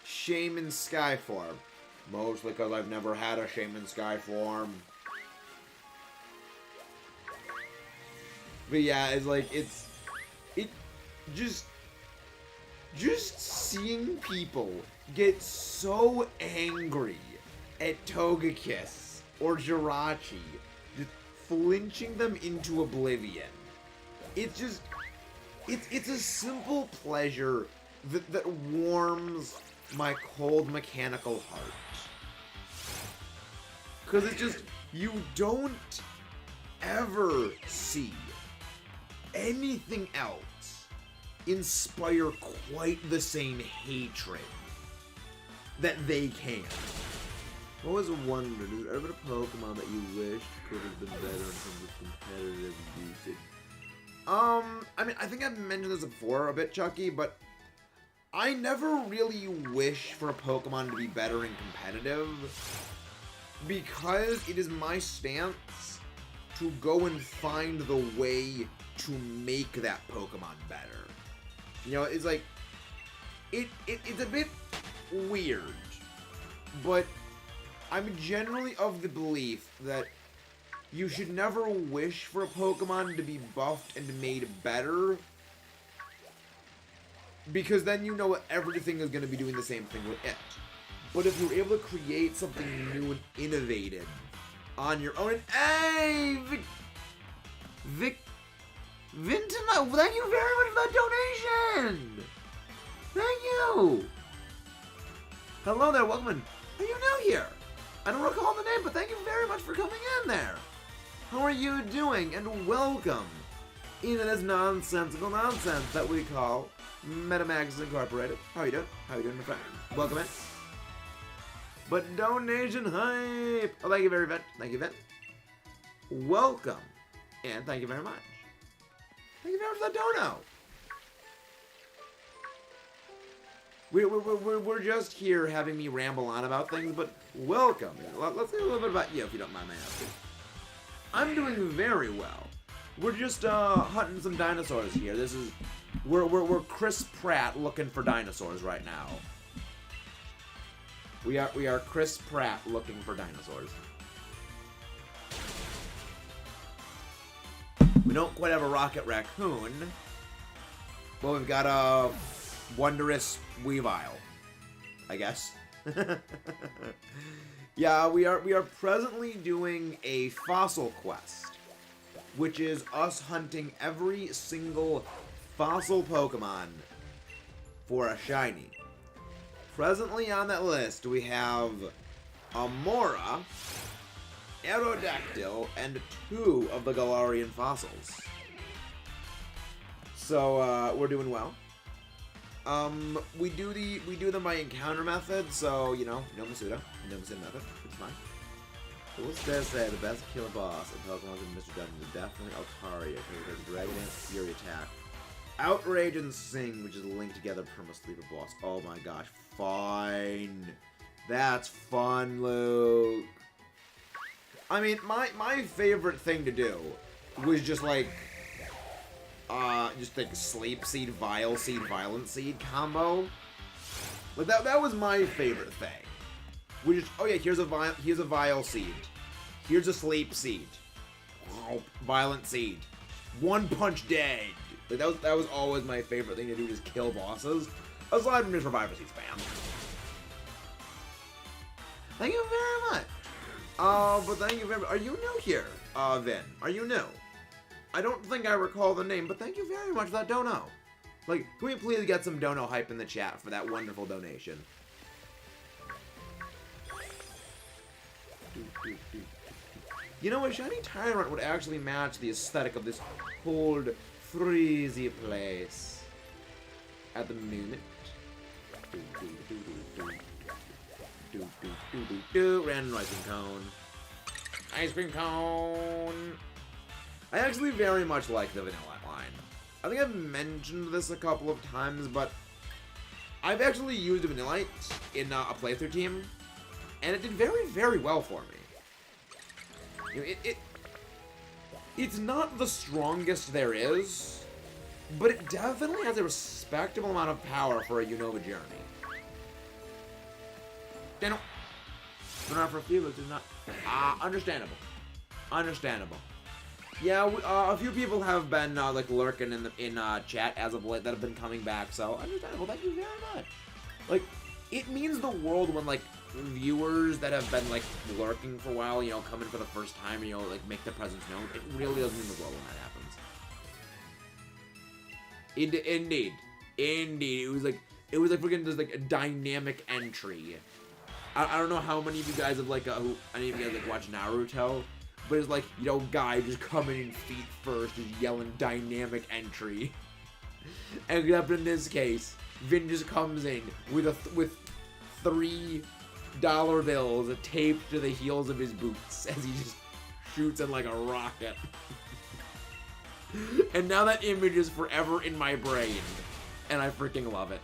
Shaman Skyform. Mostly because I've never had a Shaman Skyform. But yeah, it's like, just seeing people get so angry at Togekiss or Jirachi, just flinching them into oblivion. It's just, it's a simple pleasure that warms my cold mechanical heart. Because it's just, you don't ever see anything else inspire quite the same hatred that they can. I always wondered, is there ever a Pokemon that you wished could have been better in terms of competitive usage? I mean, I think I've mentioned this before a bit, Chucky, but I never really wish for a Pokemon to be better in competitive, because it is my stance to go and find the way to make that Pokemon better. You know, it's like, it's a bit weird, but I'm generally of the belief that you should never wish for a Pokemon to be buffed and made better, because then you know everything is going to be doing the same thing with it. But if you're able to create something new and innovative on your own, and hey, Vinton, thank you very much for that donation! Thank you! Hello there, welcome in. Are you new here? I don't recall the name, but thank you very much for coming in there. How are you doing? And welcome into this nonsensical nonsense that we call MetaMags Incorporated. How are you doing? How are you doing, my friend? Welcome in. But donation hype! Oh, thank you very much. Thank you, Vin. Welcome. And thank you very much. Thank you very much for the dono. We're just here having me ramble on about things, but welcome. Let's say a little bit about you, if you don't mind my asking. I'm doing very well. We're just hunting some dinosaurs here. We're Chris Pratt looking for dinosaurs right now. We are Chris Pratt looking for dinosaurs. We don't quite have a rocket raccoon, but we've got a wondrous Weavile, I guess. Yeah, we are presently doing a fossil quest, which is us hunting every single fossil Pokemon for a shiny. Presently on that list, we have Amora, Aerodactyl, and 2 of the Galarian fossils. So we're doing well. We do them by encounter method, so you know, no Masuda method. It's fine. But what's that say? The best kill boss in Pokemon in Mr. Dungeon is definitely Altaria, because there's Dragon Dance, Fury Attack, Outrage, and Sing, which is linked together per sleeper boss. Oh my gosh, fine. That's fun, Luke. I mean, my favorite thing to do was just like Sleep Seed, Vile Seed, Violent Seed combo. Like that was my favorite thing. We just, oh yeah, here's a Vile Seed. Here's a Sleep Seed. Violent Seed. One punch dead. Like that was always my favorite thing to do, just kill bosses. Aside from just Reviver Seed spam. Thank you very much. But thank you very much. Are you new here, Vin? Are you new? I don't think I recall the name, but thank you very much for that dono. Like, can we please get some dono hype in the chat for that wonderful donation? You know, a shiny Tyrunt would actually match the aesthetic of this cold, freezy place at the moment. Random ice cream cone. Ice cream cone. I actually very much like the vanilla line. I think I've mentioned this a couple of times, but I've actually used Vanillite in a playthrough team, and it did very, very well for me. You know, it's not the strongest there is, but it definitely has a respectable amount of power for a Unova journey. Not for a few, but it's not. Understandable. Understandable. Yeah, a few people have been like lurking in chat as of late that have been coming back, so understandable. Thank you very much. Like, it means the world when like viewers that have been like lurking for a while, you know, come in for the first time, you know, like make their presence known. It really does mean the world when that happens. Indeed. It was like freaking just like a dynamic entry. I don't know how many of you guys have like any of you guys like watch Naruto, but it's like, you know, guy just coming in feet first, just yelling dynamic entry. Except in this case, Vin just comes in with $3 bills taped to the heels of his boots as he just shoots it like a rocket. And now that image is forever in my brain, and I freaking love it.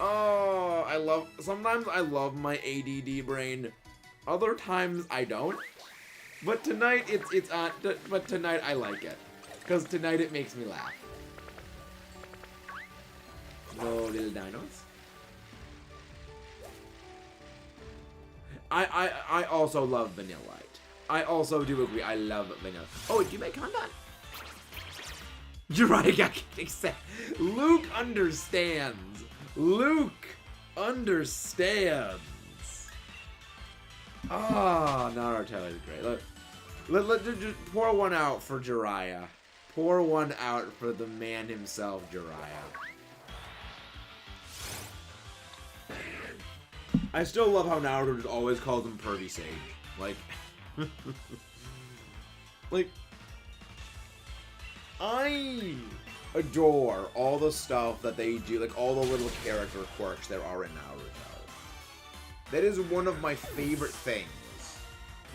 Oh, sometimes I love my ADD brain. Other times I don't. But tonight but tonight I like it. Because tonight it makes me laugh. No little dinos. I also love Vanillite. I also do agree, I love vanilla. Oh, did you make contact? Jiraiya got accept. Luke understands. Luke understands. Oh, Naruto is great. Look, just pour one out for Jiraiya. Pour one out for the man himself, Jiraiya. I still love how Naruto just always calls him Pervy Sage. Like, like, adore all the stuff that they do, like all the little character quirks there are in Naruto. That is one of my favorite things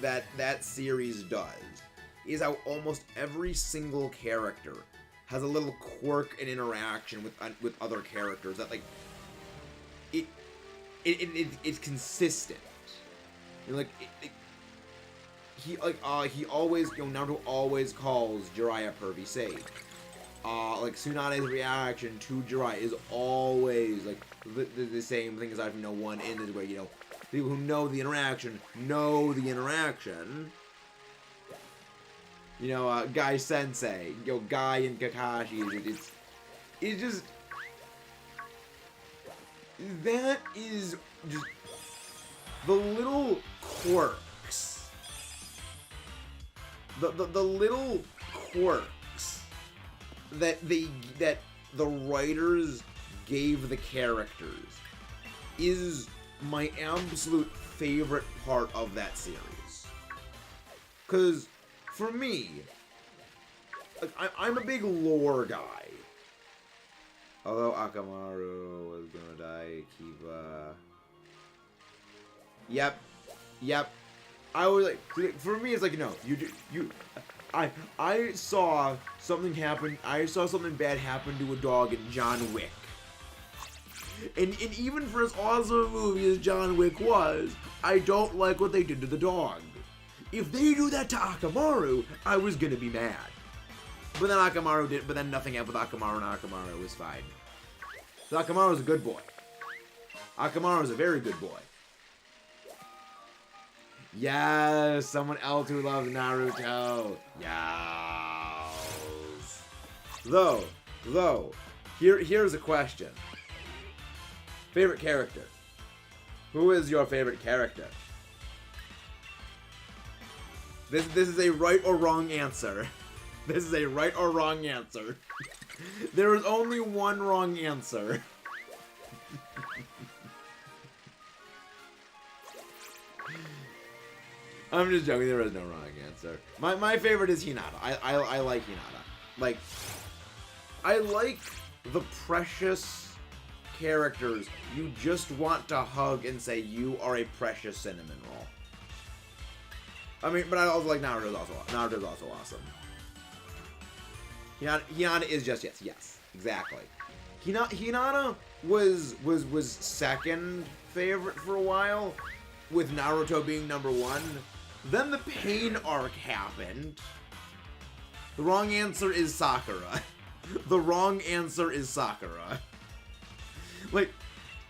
that series does, is how almost every single character has a little quirk and interaction with other characters that, like, it's consistent. You know, like, he always, you know, Naruto always calls Jiraiya Pervy Sage. Like, Tsunade's reaction to Jiraiya is always, like, the same thing, aside from, you know, one in this way, you know, people who know the interaction know the interaction. You know, Guy Sensei, you know, Guy and Kakashi, it's just, that is just the little quirks, the little quirks that the writers gave the characters is my absolute favorite part of that series. Because for me, I'm a big lore guy. Although Akamaru was gonna die, Kiba. Yep. I was like, for me, it's like, no, I saw something happen. I saw something bad happen to a dog in John Wick. And even for as awesome a movie as John Wick was, I don't like what they did to the dog. If they do that to Akamaru, I was gonna be mad. But then nothing happened with Akamaru, and Akamaru was fine. So Akamaru's a good boy. Akamaru's a very good boy. Yes, someone else who loves Naruto. Yes. Though, here's a question. Favorite character. Who is your favorite character? This is a right or wrong answer. This is a right or wrong answer. There is only one wrong answer. I'm just joking, there is no wrong answer. My favorite is Hinata. I like Hinata. Like, I like the precious characters you just want to hug and say, you are a precious cinnamon roll. I mean, but I also like Naruto's also awesome. Hinata is just, yes, exactly. Hinata was second favorite for a while, with Naruto being number one. Then the Pain arc happened. The wrong answer is Sakura. The wrong answer is Sakura. Like,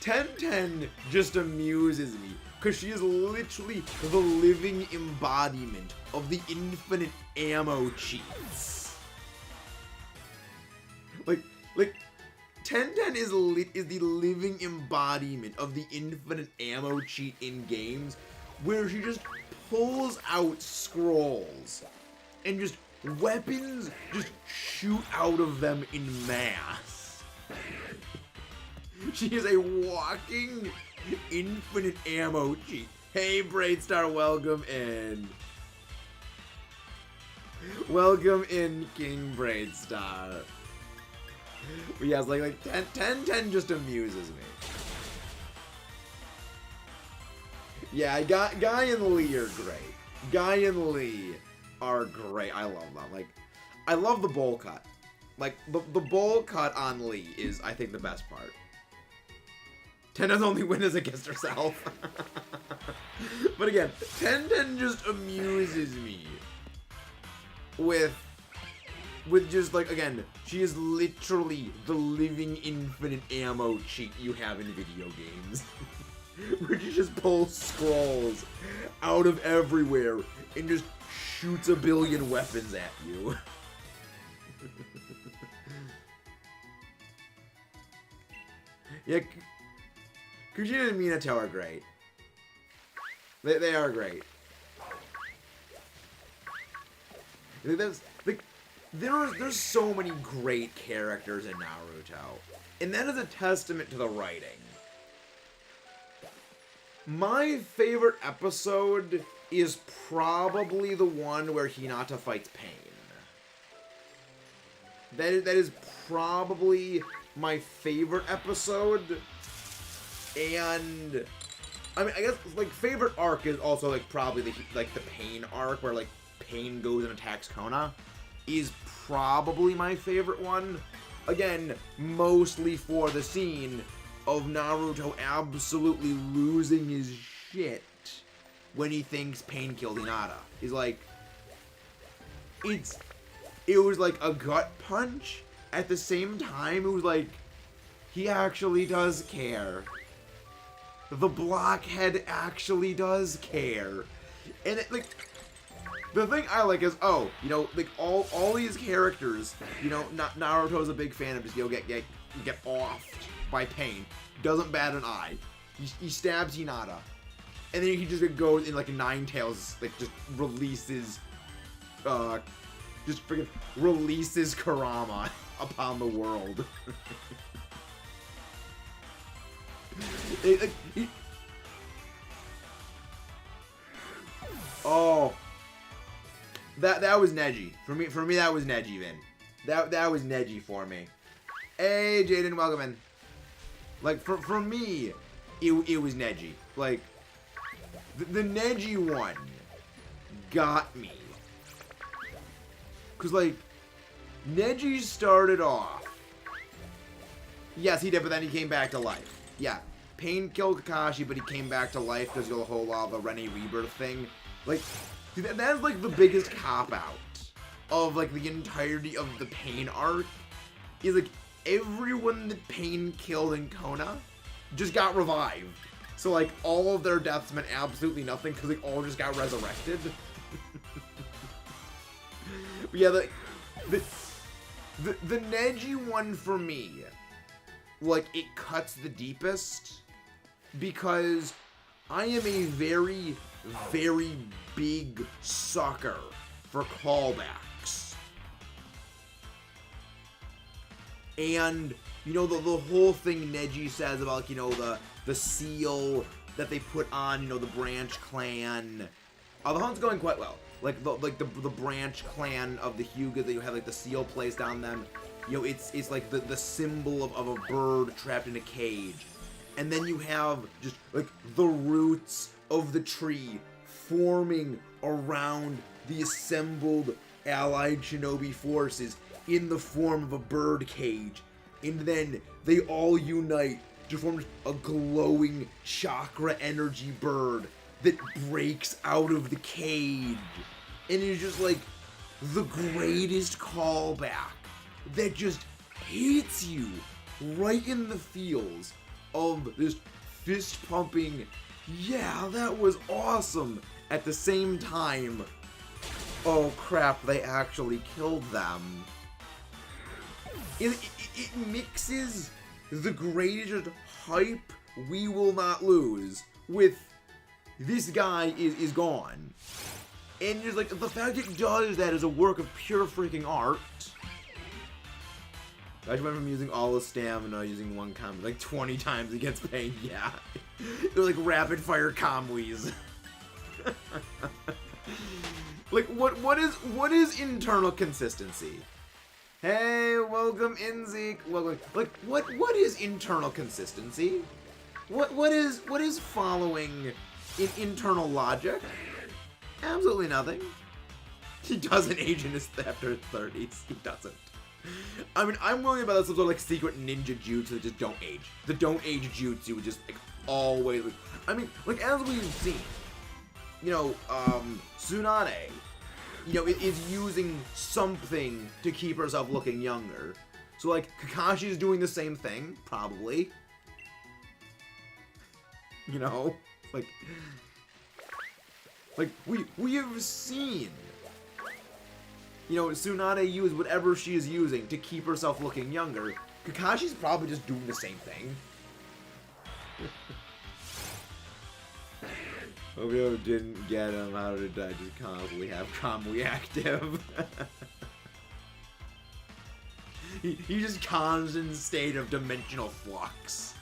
Tenten just amuses me, because she is literally the living embodiment of the infinite ammo cheats. Like, Tenten is the living embodiment of the infinite ammo cheat in games, where she just pulls out scrolls, and just weapons just shoot out of them in mass. She is a walking infinite ammo cheat. Hey, Braidstar, welcome in. Welcome in, King Braidstar. But yes, like 10 just amuses me. Yeah, Guy and Lee are great. Guy and Lee are great. I love them. Like, I love the bowl cut. Like, the bowl cut on Lee is, I think, the best part. Tenten's only win is against herself. But again, Tenten just amuses me with just, like, again, she is literally the living infinite ammo cheat you have in video games. Where she just pulls scrolls out of everywhere and just shoots a billion weapons at you. Yeah, Kushina and Minato are great. They are great. There's so many great characters in Naruto, and that is a testament to the writing. My favorite episode is probably the one where Hinata fights Pain. That is probably my favorite episode. And I mean, I guess like favorite arc is also like probably the Pain arc where like Pain goes and attacks Kona is probably my favorite one. Again, mostly for the scene of Naruto absolutely losing his shit when he thinks Pain killed Hinata. He's like, it was like a gut punch. At the same time, it was like, he actually does care. The blockhead actually does care. And it, like, the thing I like is, oh, you know, like all these characters, you know, Naruto's a big fan of just, you know, get offed by Pain. Doesn't bat an eye. He stabs Hinata. And then he just goes in like Ninetales, like just releases, just freaking releases Kurama upon the world. Oh, that was Neji for me. For me, that was Neji, Vin. That was Neji for me. Hey, Jaden, welcome in. Like for me, it was Neji. Like the Neji one got me, cause like Neji started off. Yes, he did, but then he came back to life. Yeah, Pain killed Kakashi, but he came back to life because of the whole the Rene Rebirth thing. Like, that's like the biggest cop-out of like the entirety of the Pain arc. Is like everyone that Pain killed in Kona just got revived. So like all of their deaths meant absolutely nothing because they all just got resurrected. But yeah, the Neji one for me, like, it cuts the deepest because I am a very, very big sucker for callbacks. And, you know, the whole thing Neji says about, like, you know, the seal that they put on, you know, the branch clan. The hunt's going quite well. Like the branch clan of the Hyuga, that you have like the seal placed on them. You know, it's like the symbol of a bird trapped in a cage. And then you have just like the roots of the tree forming around the assembled allied shinobi forces in the form of a bird cage. And then they all unite to form a glowing chakra energy bird that breaks out of the cage. And it's just like the greatest callback that just hits you right in the feels of this fist pumping, yeah, that was awesome. At the same time, oh crap, they actually killed them. It mixes the greatest hype we will not lose with this guy is gone. And just like the fact it does that is a work of pure freaking art. I just went from using all the stamina using one combo like 20 times against Pain. Yeah, it was like rapid fire combos. Like what is internal consistency? Hey, welcome in, Zeke. Welcome. Like what is internal consistency? What is following in internal logic? Absolutely nothing. He doesn't age in his after his 30s. He doesn't. I mean, I'm worried about some sort of like secret ninja jutsu that just don't age. The don't age jutsu would just like always. I mean, like as we've seen, you know, Tsunade, you know, is using something to keep herself looking younger. So like Kakashi's doing the same thing, probably. You know, like we have seen, you know, Tsunade use whatever she is using to keep herself looking younger. Kakashi's probably just doing the same thing. Obio didn't get him. How did I just constantly have Kamui active? He just constant state of dimensional flux.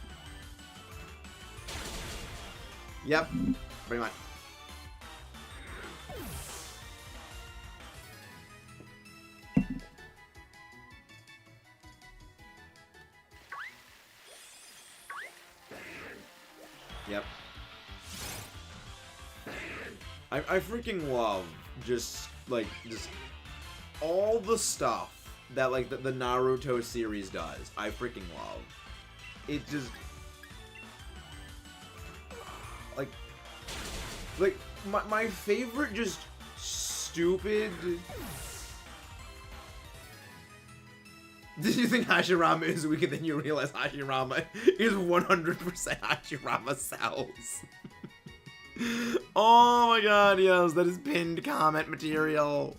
Yep, pretty much. Yep. I freaking love just all the stuff that, like, the Naruto series does. I freaking love. It just... Like, my favorite just stupid... Did you think Hashirama is weak and then you realize Hashirama is 100% Hashirama cells? Oh my god, yes, that is pinned comment material.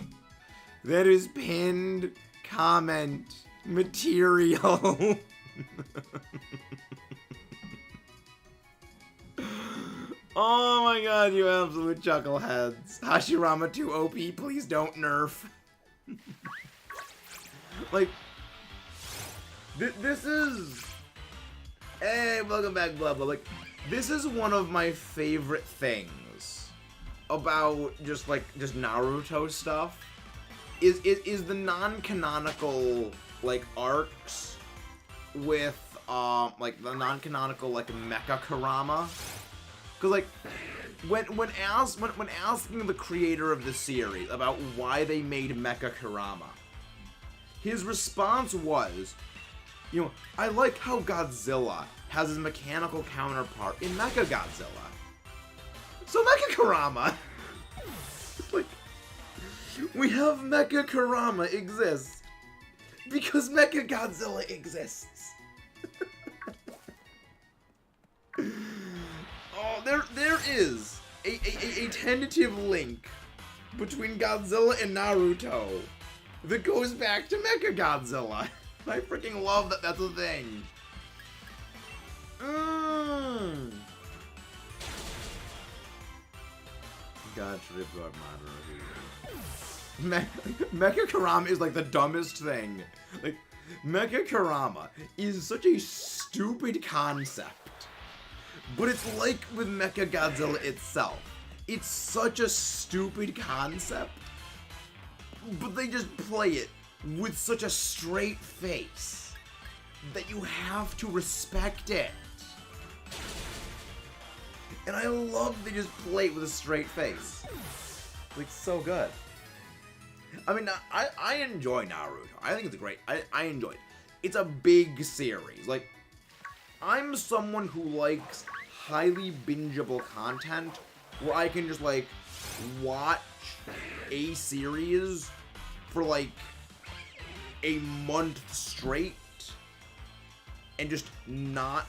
That is pinned comment material. Oh my god, you absolute chuckleheads. Hashirama 2 OP, please don't nerf. Like, this is... Hey, welcome back, blah, blah. Like, this is one of my favorite things about just Naruto stuff. Is the non-canonical, like, arcs with, like, the non-canonical, like, Mecha Kurama. Because, like, when asking the creator of the series about why they made Mecha Kurama, his response was, you know, I like how Godzilla has his mechanical counterpart in Mecha Godzilla. So Mecha Kurama! Like, we have Mecha Kurama exist because Mecha Godzilla exists. Oh, there is a tentative link between Godzilla and Naruto that goes back to Mecha Godzilla. I freaking love that that's a thing. God, Ripguard Madara. Mecha Kurama is like the dumbest thing. Like, Mecha Kurama is such a stupid concept. But it's like with Mecha Godzilla itself. It's such a stupid concept. But they just play it with such a straight face that you have to respect it. And I love they just play it with a straight face. Like, so good. I mean, I enjoy Naruto. I think it's great. I enjoy it. It's a big series. Like, I'm someone who likes highly bingeable content where I can just, like, watch a series for, like, a month straight and just not...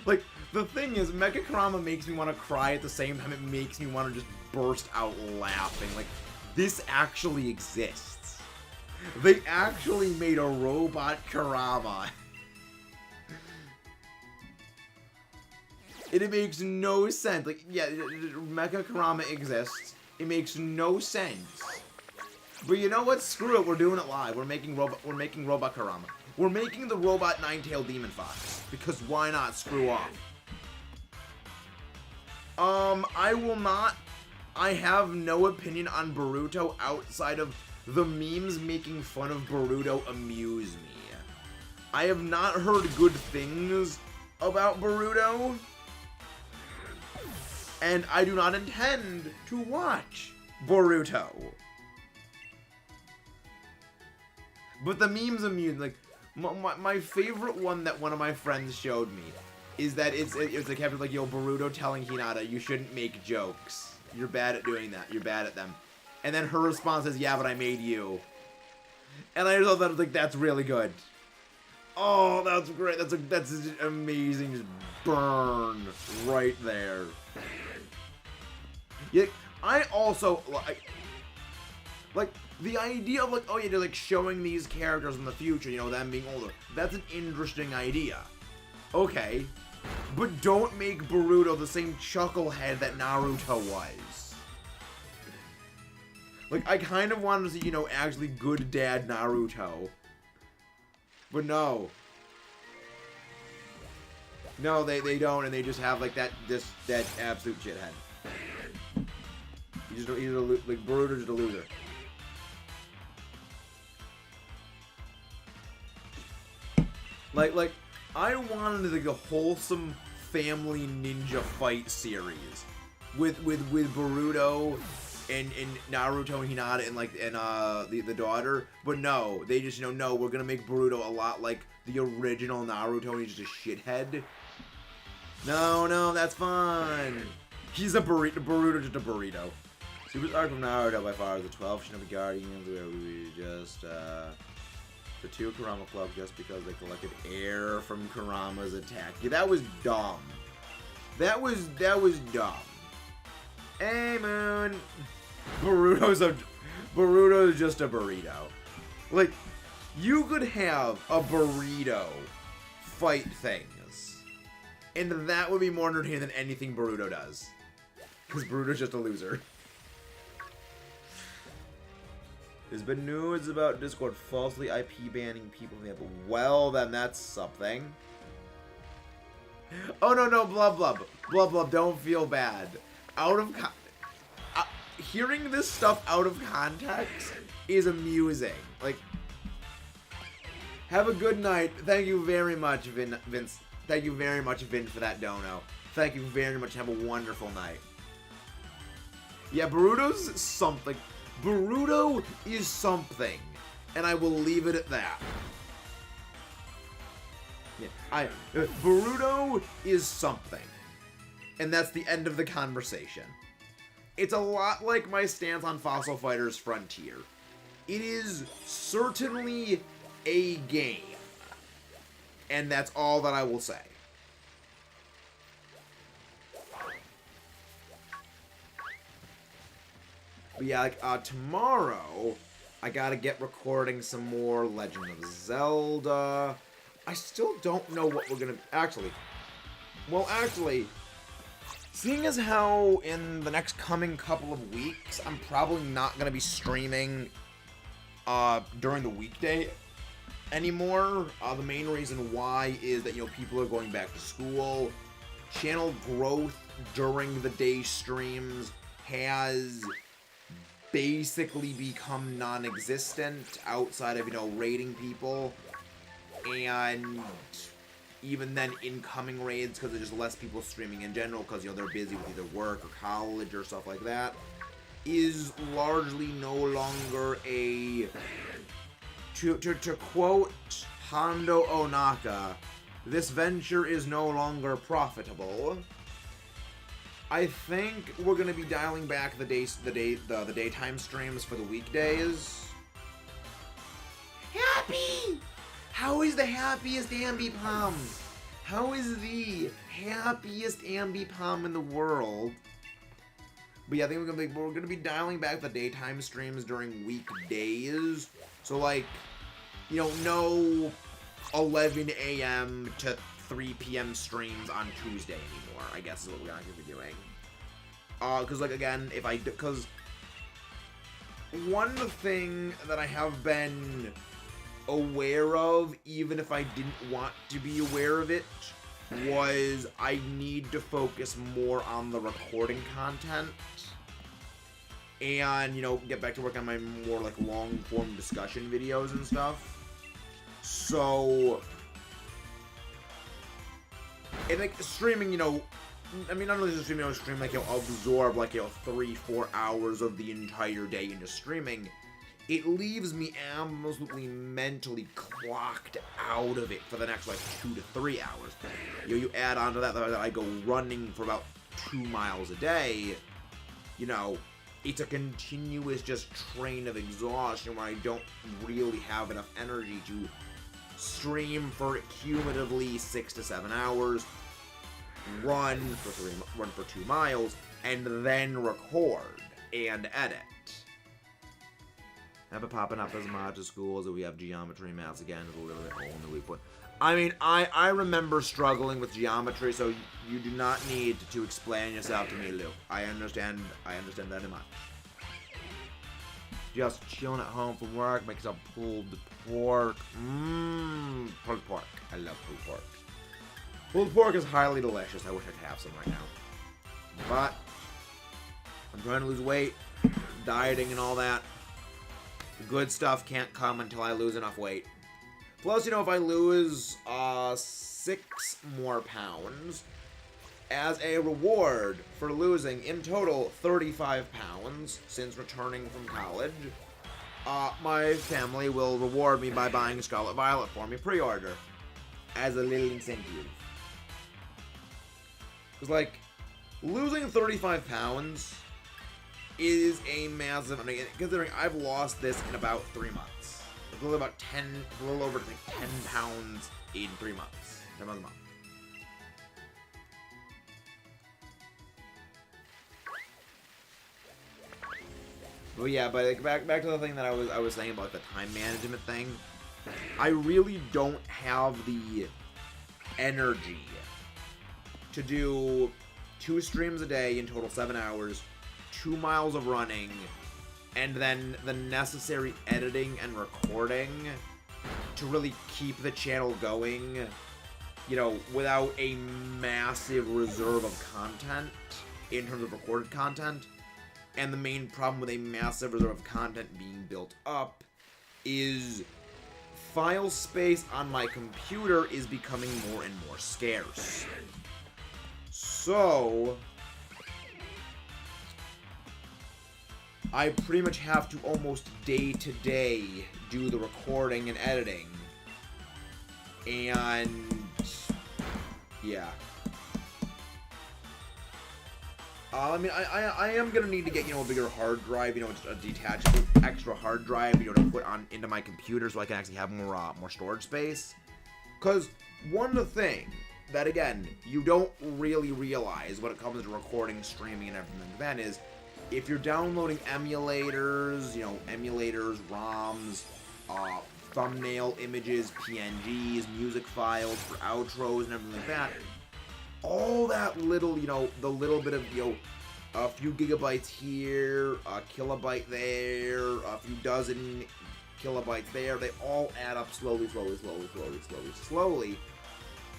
Like, the thing is, Mecha Kurama makes me want to cry at the same time it makes me want to just burst out laughing. Like, this actually exists. They actually made a robot Kurama. It makes no sense. Like, yeah, Mecha Kurama exists. It makes no sense. But you know what? Screw it. We're doing it live. We're making Robot Kurama. We're making the robot Nine-Tailed Demon Fox. Because why not? Screw off. I will not... I have no opinion on Boruto outside of the memes making fun of Boruto amuse me. I have not heard good things about Boruto. And I do not intend to watch Boruto. But the memes amuse, like, my favorite one that one of my friends showed me is that it's a caption like, yo, Boruto telling Hinata, you shouldn't make jokes. You're bad at doing that. You're bad at them. And then her response is, yeah, but I made you. And I just thought that was like, that's really good. Oh, that's great. That's an amazing just burn right there. Yeah, I also like the idea of like, oh yeah, they're like showing these characters in the future, you know, them being older. That's an interesting idea. Okay. But don't make Boruto the same chucklehead that Naruto was. Like, I kind of wanted to see, you know, actually good dad Naruto. But no. No, they don't, and they just have, like, that absolute shithead. He's like, Boruto's just a loser. Like, I wanted, like, a wholesome, family ninja fight series with Boruto and Naruto and Hinata and the daughter. But no, they just no, we're gonna make Boruto a lot like the original Naruto, and he's just a shithead. No, that's fun. He's a burrito. Boruto just a burrito. Super arc from Naruto by far the 12 Shinobi Guardians, where we just the 2 Kurama Club just because they collected air from Kurama's attack. Yeah, that was dumb. That was dumb. Hey, Moon. Boruto's just a burrito. Like, you could have a burrito fight things, and that would be more entertaining than anything Boruto does. Because Boruto's just a loser. There's been news about Discord falsely IP banning people from the app. Well, then that's something. Oh, no, blah, don't feel bad. Hearing this stuff out of context is amusing. Like, have a good night. Thank you very much, Vince. Thank you very much, Vin, for that dono. Thank you very much. Have a wonderful night. Yeah, Boruto's something. Boruto is something, and I will leave it at that. Yeah, Boruto is something, and that's the end of the conversation. It's a lot like my stance on Fossil Fighters Frontier. It is certainly a game, and that's all that I will say. But yeah, like, tomorrow, I gotta get recording some more Legend of Zelda. I still don't know what we're gonna... Actually, seeing as how in the next coming couple of weeks, I'm probably not gonna be streaming during the weekday anymore. The main reason why is that, people are going back to school. Channel growth during the day streams has basically become non-existent outside of, raiding people, and even then incoming raids, because there's just less people streaming in general, because, they're busy with either work or college or stuff like that, is largely no longer a, to quote Hondo Onaka, this venture is no longer profitable. I think we're gonna be dialing back the daytime streams for the weekdays. Happy! How is the happiest Ambipom? How is the happiest Ambipom in the world? But yeah, I think we're gonna be dialing back the daytime streams during weekdays. So like, no 11 a.m. to 3 p.m. streams on Tuesday anymore, I guess is what we're gonna be doing. Because, like, again, because one thing that I have been aware of, even if I didn't want to be aware of it, was I need to focus more on the recording content and, get back to work on my more, like, long-form discussion videos and stuff. So, and, like, streaming, I mean, not only just stream, like, absorb, like, 3-4 hours of the entire day into streaming, it leaves me absolutely mentally clocked out of it for the next, like, 2 to 3 hours. You add on to that I go running for about 2 miles a day, it's a continuous just train of exhaustion where I don't really have enough energy to stream for cumulatively 6 to 7 hours, run for 2 miles, and then record and edit. Have it popping up as much at schools that we have geometry maths again is a little bit hole in the weak point. I mean, I remember struggling with geometry, so you do not need to explain yourself to me, Luke. I understand very much. Just chilling at home from work, make some pulled pork. Pulled pork. I love pulled pork. Pulled pork is highly delicious. I wish I could have some right now. But I'm trying to lose weight, dieting and all that. The good stuff can't come until I lose enough weight. Plus, if I lose 6 more pounds, as a reward for losing, in total, 35 pounds since returning from college, my family will reward me by buying Scarlet Violet for me pre-order as a little incentive. Because, like, losing 35 pounds is a massive, I mean, considering I've lost this in about 3 months. A little over, I think, 10 pounds in 3 months. 10 months a month. But yeah, but like, back to the thing that I was saying about the time management thing. I really don't have the energy to do 2 streams a day in total 7 hours, 2 miles of running, and then the necessary editing and recording to really keep the channel going, you know, without a massive reserve of content in terms of recorded content. And the main problem with a massive reserve of content being built up is file space on my computer is becoming more and more scarce. So I pretty much have to almost day to day do the recording and editing. And yeah. I mean, I am gonna need to get, you know, a bigger hard drive, you know, just a detachable extra hard drive, you know, to put on into my computer so I can actually have more storage space. Cause one thing that, again, you don't really realize when it comes to recording, streaming, and everything like that is, if you're downloading emulators, you know, ROMs, thumbnail images, PNGs, music files for outros and everything like that, all that little, you know, the little bit of, you know, a few gigabytes here, a kilobyte there, a few dozen kilobytes there, they all add up slowly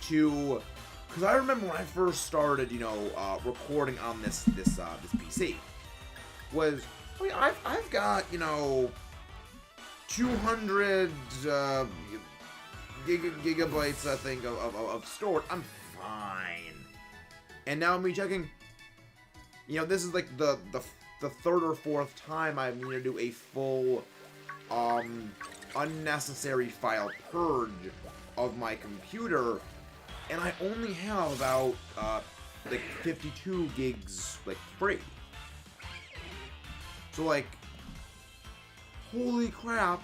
to, because I remember when I first started, you know, recording on this PC, was, I mean, I've got, you know, 200 gigabytes, I think, of storage. I'm fine. And now I'm checking, you know, this is like the third or fourth time I'm going to do a full unnecessary file purge of my computer, and I only have about like 52 gigs like free. So, like, holy crap,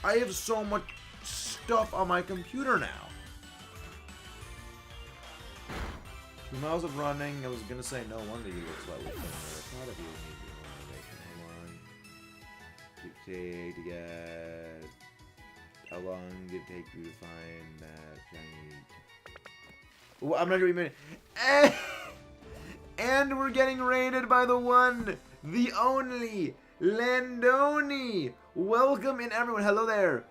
I have so much stuff on my computer now. 2 miles of running. I was gonna say no wonder you look slightly thinner. It's not a view need to motivation. Hold on. Take to get. How long did it take you to find that shiny? Well, I'm not gonna be minute. And we're getting raided by the one, the only, Landoni. Welcome in, everyone. Hello there.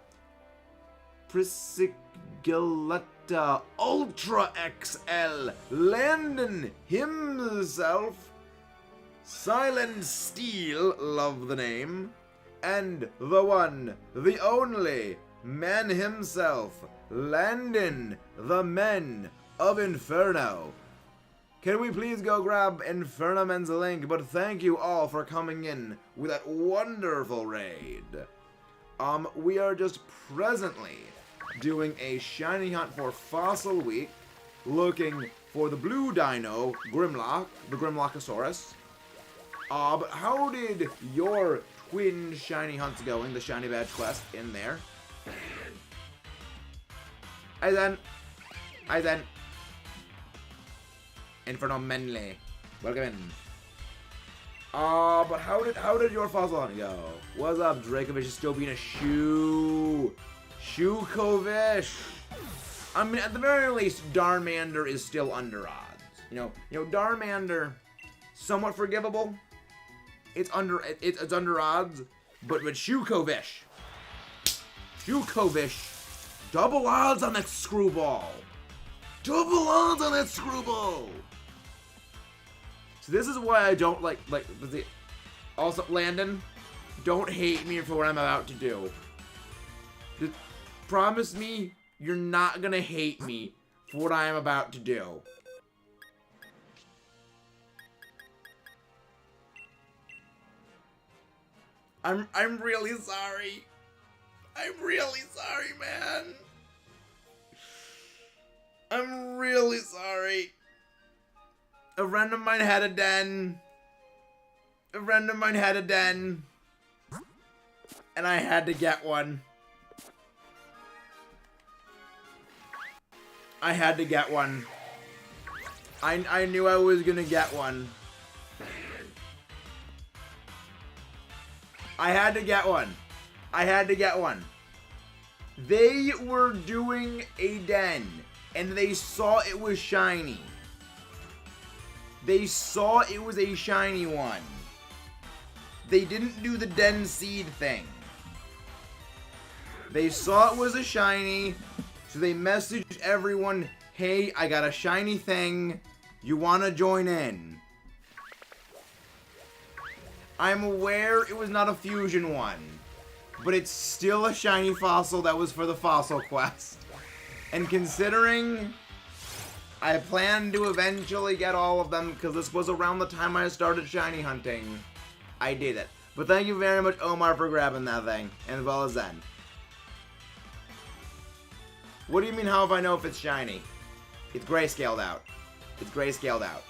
Priscilletta Ultra XL. Landon himself. Silent Steel, love the name. And the one, the only, man himself, Landon, the Men of Inferno. Can we please go grab Inferno Men's link? But thank you all for coming in with that wonderful raid. We are just presently doing a shiny hunt for Fossil Week, looking for the blue dino, Grimlock, the Grimlockosaurus. But how did your twin shiny hunts going? The shiny badge quest in there. Hi then. Inferno Menley. Welcome in. But how did your fossil hunt go? What's up, Dracovish is still being a Shoekovish. I mean, at the very least, Darmander is still under odds. You know, Darmander, somewhat forgivable. It's under odds, but Shoekovish, double odds on that screwball. Double odds on that screwball. So this is why I don't like. Also, Landon, don't hate me for what I'm about to do. Just promise me you're not gonna hate me for what I am about to do. I'm really sorry. I'm really sorry, man. I'm really sorry. A friend of mine had a den. A friend of mine had a den. And I had to get one. I had to get one. I knew I was gonna get one. I had to get one. I had to get one. They were doing a den, and they saw it was shiny. They saw it was a shiny one. They didn't do the den seed thing. They saw it was a shiny, so they messaged everyone, hey, I got a shiny thing. You want to join in? I'm aware it was not a fusion one, but it's still a shiny fossil that was for the fossil quest. And considering I plan to eventually get all of them, because this was around the time I started shiny hunting, I did it. But thank you very much, Omar, for grabbing that thing, and as well as Zen. What do you mean, how if I know if it's shiny? It's grayscaled out. It's grayscaled out.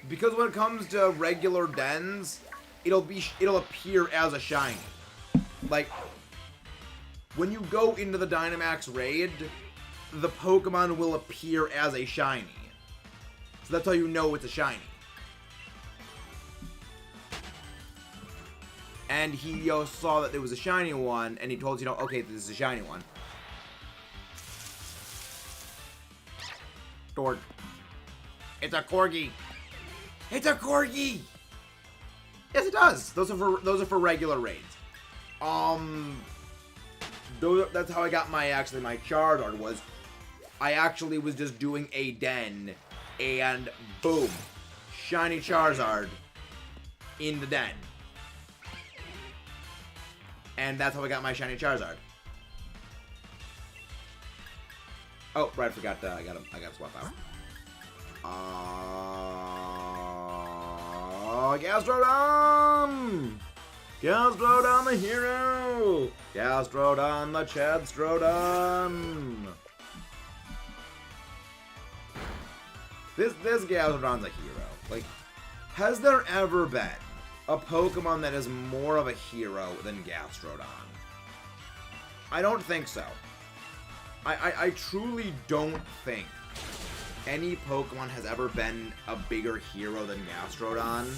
Because when it comes to regular dens, it'll appear as a shiny. Like, when you go into the Dynamax raid, the Pokemon will appear as a shiny. So that's how you know it's a shiny. And he saw that there was a shiny one, and he told you, okay, this is a shiny one. Dork. It's a Corgi. It's a Corgi! Yes, it does. Those are for regular raids. That's how I got my Charizard was. I actually was just doing a den, and boom, shiny Charizard in the den. And that's how I got my shiny Charizard. Oh, right, I forgot. I got to swap out. Gastrodon! Gastrodon the hero! Gastrodon the Chadstrodon! This Gastrodon's a hero. Like, has there ever been a Pokemon that is more of a hero than Gastrodon? I don't think so. I truly don't think any Pokemon has ever been a bigger hero than Gastrodon.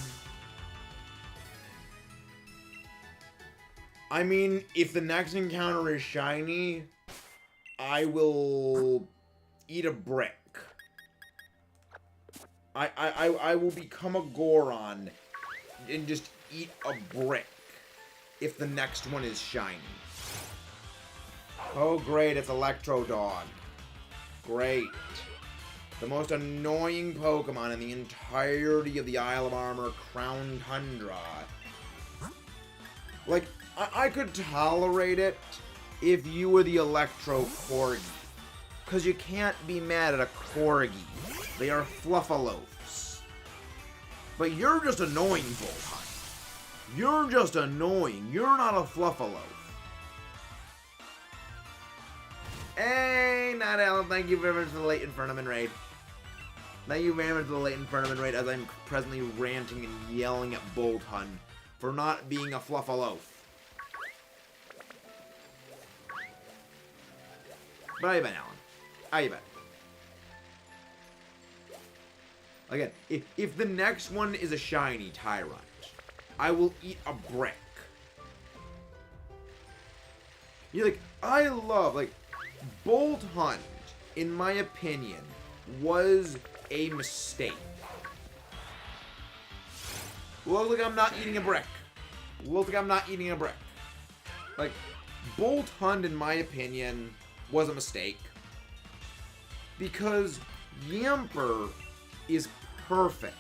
I mean, if the next encounter is shiny, I will eat a brick. I will become a Goron and just eat a brick if the next one is shiny. Oh great, it's Electrodog. Great. The most annoying Pokemon in the entirety of the Isle of Armor Crown Tundra. Like, I could tolerate it if you were the Electro Corgi. Because you can't be mad at a Corgi. They are Fluffalofs. But you're just annoying, Voltron. You're just annoying. You're not a Fluffalof. Hey, Not Alan, thank you very much for the late Infernoman raid. Thank you very much for the late Infernoman raid, as I'm presently ranting and yelling at Boltun for not being a Fluffalof. But how you been, Alan? How you been? Again, if the next one is a shiny Tyrunt, I will eat a brick. You're like, I love, like, Bolt Hunt, in my opinion, was a mistake. Look like I'm not eating a brick. Look like I'm not eating a brick. Like, Bolt Hunt, in my opinion, was a mistake. Because Yamper is perfect.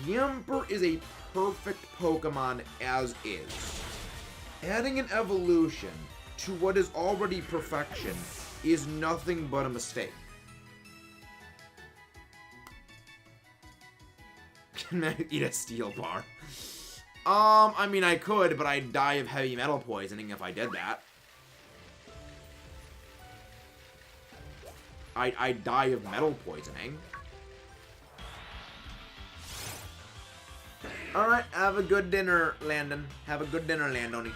Yamper is a perfect Pokemon as is. Adding an evolution to what is already perfection is nothing but a mistake. Can I eat a steel bar? I mean, I could, but I'd die of heavy metal poisoning if I did that. I'd die of metal poisoning. Alright, have a good dinner, Landon. Have a good dinner, Landoni.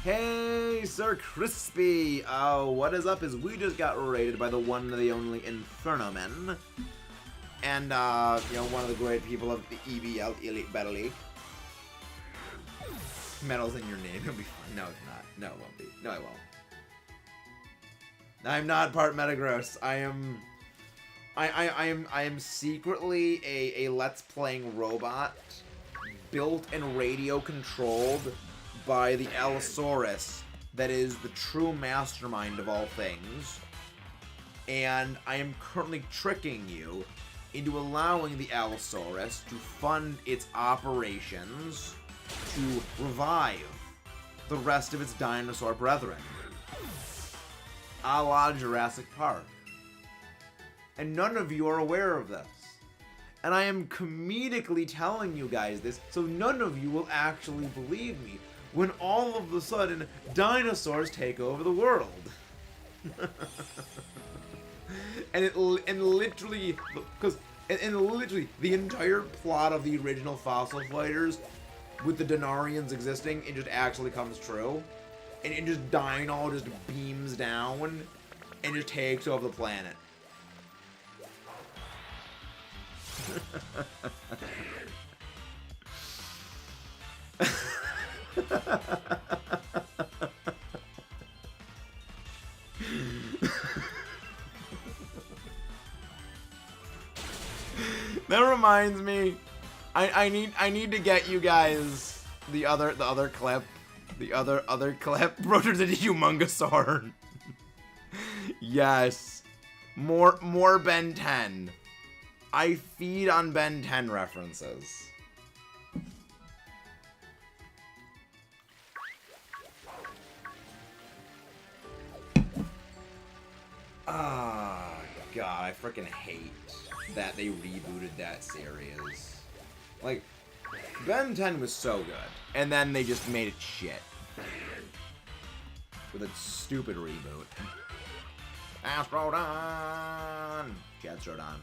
Hey, Sir Crispy! Oh, what is up is we just got raided by the one and the only Inferno Men. And, you know, one of the great people of the EBL, Elite Battle League. Metal's in your name, it'll be fine. No, it's not. No, it won't be. No, it won't. I'm not part Metagross. I am secretly a Let's Playing robot built and radio controlled by the Allosaurus that is the true mastermind of all things. And I am currently tricking you into allowing the Allosaurus to fund its operations to revive the rest of its dinosaur brethren. A la Jurassic Park. And none of you are aware of this. And I am comedically telling you guys this, so none of you will actually believe me when all of a sudden dinosaurs take over the world. and literally the entire plot of the original Fossil Fighters with the Denarians existing, it just actually comes true. And just Dino just beams down and just takes over the planet. That reminds me, I need to get you guys the other clip. The other clip. Roger the Humongosaur. Yes. More Ben 10. I feed on Ben 10 references. Ah, God, I freaking hate that they rebooted that series. Like, Ben 10 was so good, and then they just made it shit. With a stupid reboot. Astrodon! Jetstrodon.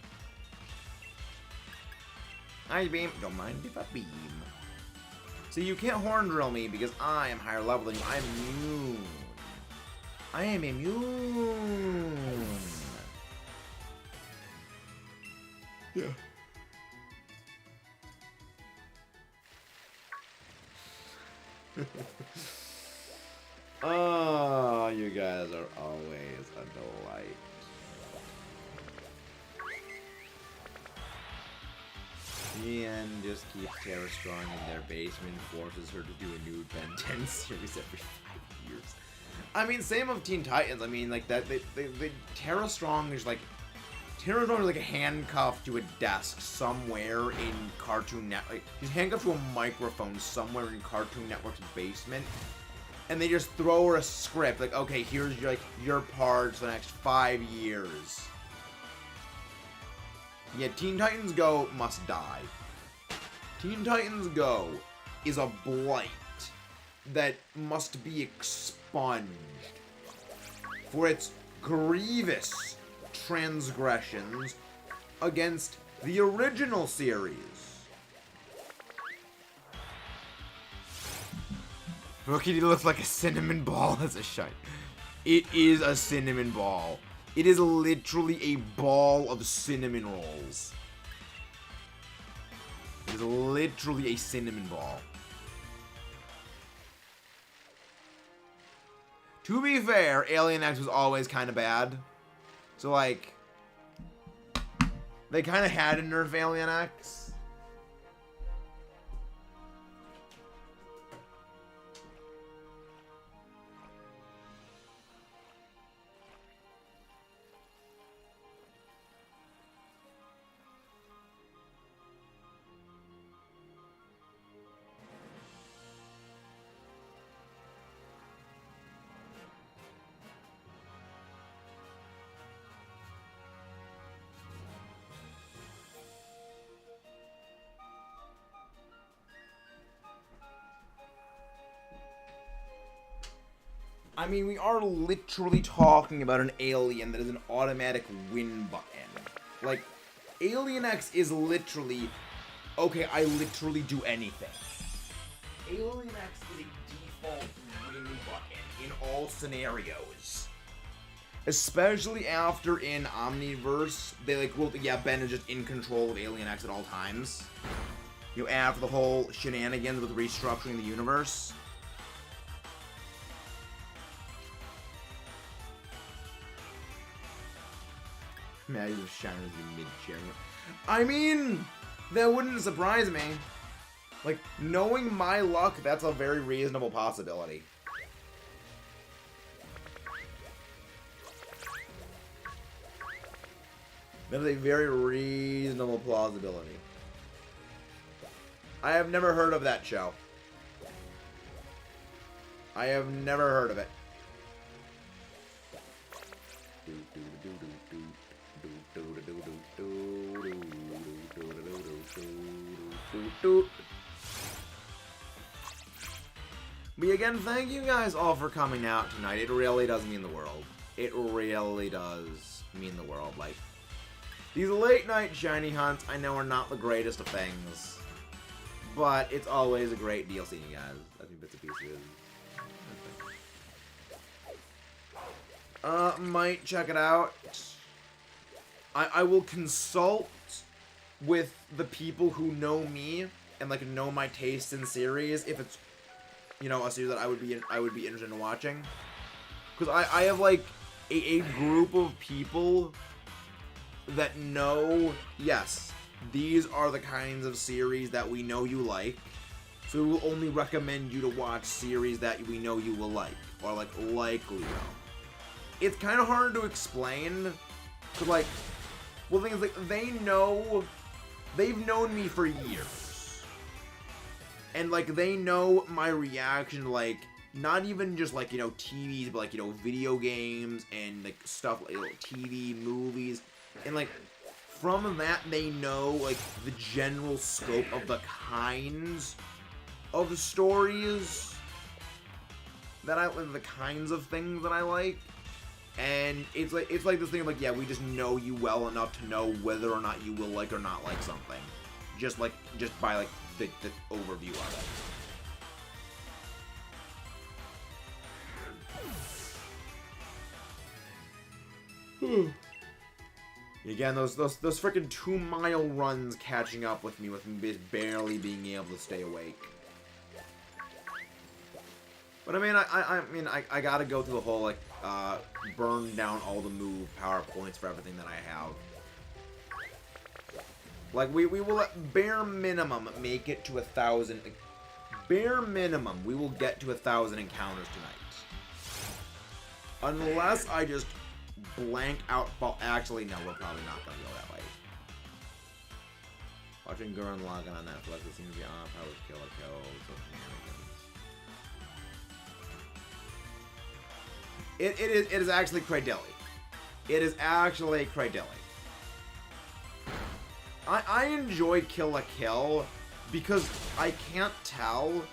Ice Beam. Don't mind if I beam. So you can't horn drill me because I am higher level than you. I'm immune. I am immune. Yeah. Oh, you guys are always a delight. Ian just keeps Tara Strong in their basement, forces her to do a new Ben 10 series every 5 years. I mean, same of Teen Titans. I mean, like that. Tara Strong is like. Tara Strong is like handcuffed to a desk somewhere in Cartoon Network. Like, she's handcuffed to a microphone somewhere in Cartoon Network's basement. And they just throw her a script, like, okay, here's your part for the next 5 years. Yeah, Teen Titans Go must die. Teen Titans Go is a blight that must be expunged for its grievous transgressions against the original series. Rookie looks like a cinnamon ball as a shite. It is a cinnamon ball. It is literally a ball of cinnamon rolls. It is literally a cinnamon ball. To be fair, Alien X was always kind of bad. So, like, they kind of had to nerf Alien X. I mean, we are literally talking about an alien that is an automatic win button. Like, Alien X is literally, okay, I literally do anything. Alien X is a default win button in all scenarios. Especially after in Omniverse, they like, well, yeah, Ben is just in control of Alien X at all times. You know, after the whole shenanigans with restructuring the universe. Man, he's just shining mid-chair. I mean, that wouldn't surprise me. Like, knowing my luck, that's a very reasonable possibility. That is a very reasonable plausibility. I have never heard of that show. I have never heard of it. But again, thank you guys all for coming out tonight. It really does mean the world. It really does mean the world. Like, these late night shiny hunts, I know are not the greatest of things, but it's always a great deal seeing you guys. I think bits and pieces. Might check it out. I will consult with the people who know me and like know my taste in series if it's, you know, a series that I would be interested in watching. Because I have like a group of people that know, yes, these are the kinds of series that we know you like. So we will only recommend you to watch series that we know you will like, or like likely will. It's kind of hard to explain, cause like, well, the thing is, like, they've known me for years, and like they know my reaction, like not even just like, you know, TVs, but like, you know, video games and like stuff like, you know, TV, movies, and like from that they know like the general scope of the kinds of stories that I like, the kinds of things that I like. And it's like this thing of like, yeah, we just know you well enough to know whether or not you will like or not like something, just by like the overview of it. Again, those freaking 2-mile runs catching up with me just barely being able to stay awake. But I mean, I gotta go through the whole like burn down all the move PowerPoints for everything that I have. Like we will at bare minimum make it to 1,000. Bare minimum, we will get to 1,000 encounters tonight. Unless I just blank out. Actually, no, we're probably not gonna go that way. Watching Gurren Lagann on Netflix, it seems to be on how to kill a kill. It is actually Cradilly. It is actually Cradilly. I enjoy Kill la Kill because I can't tell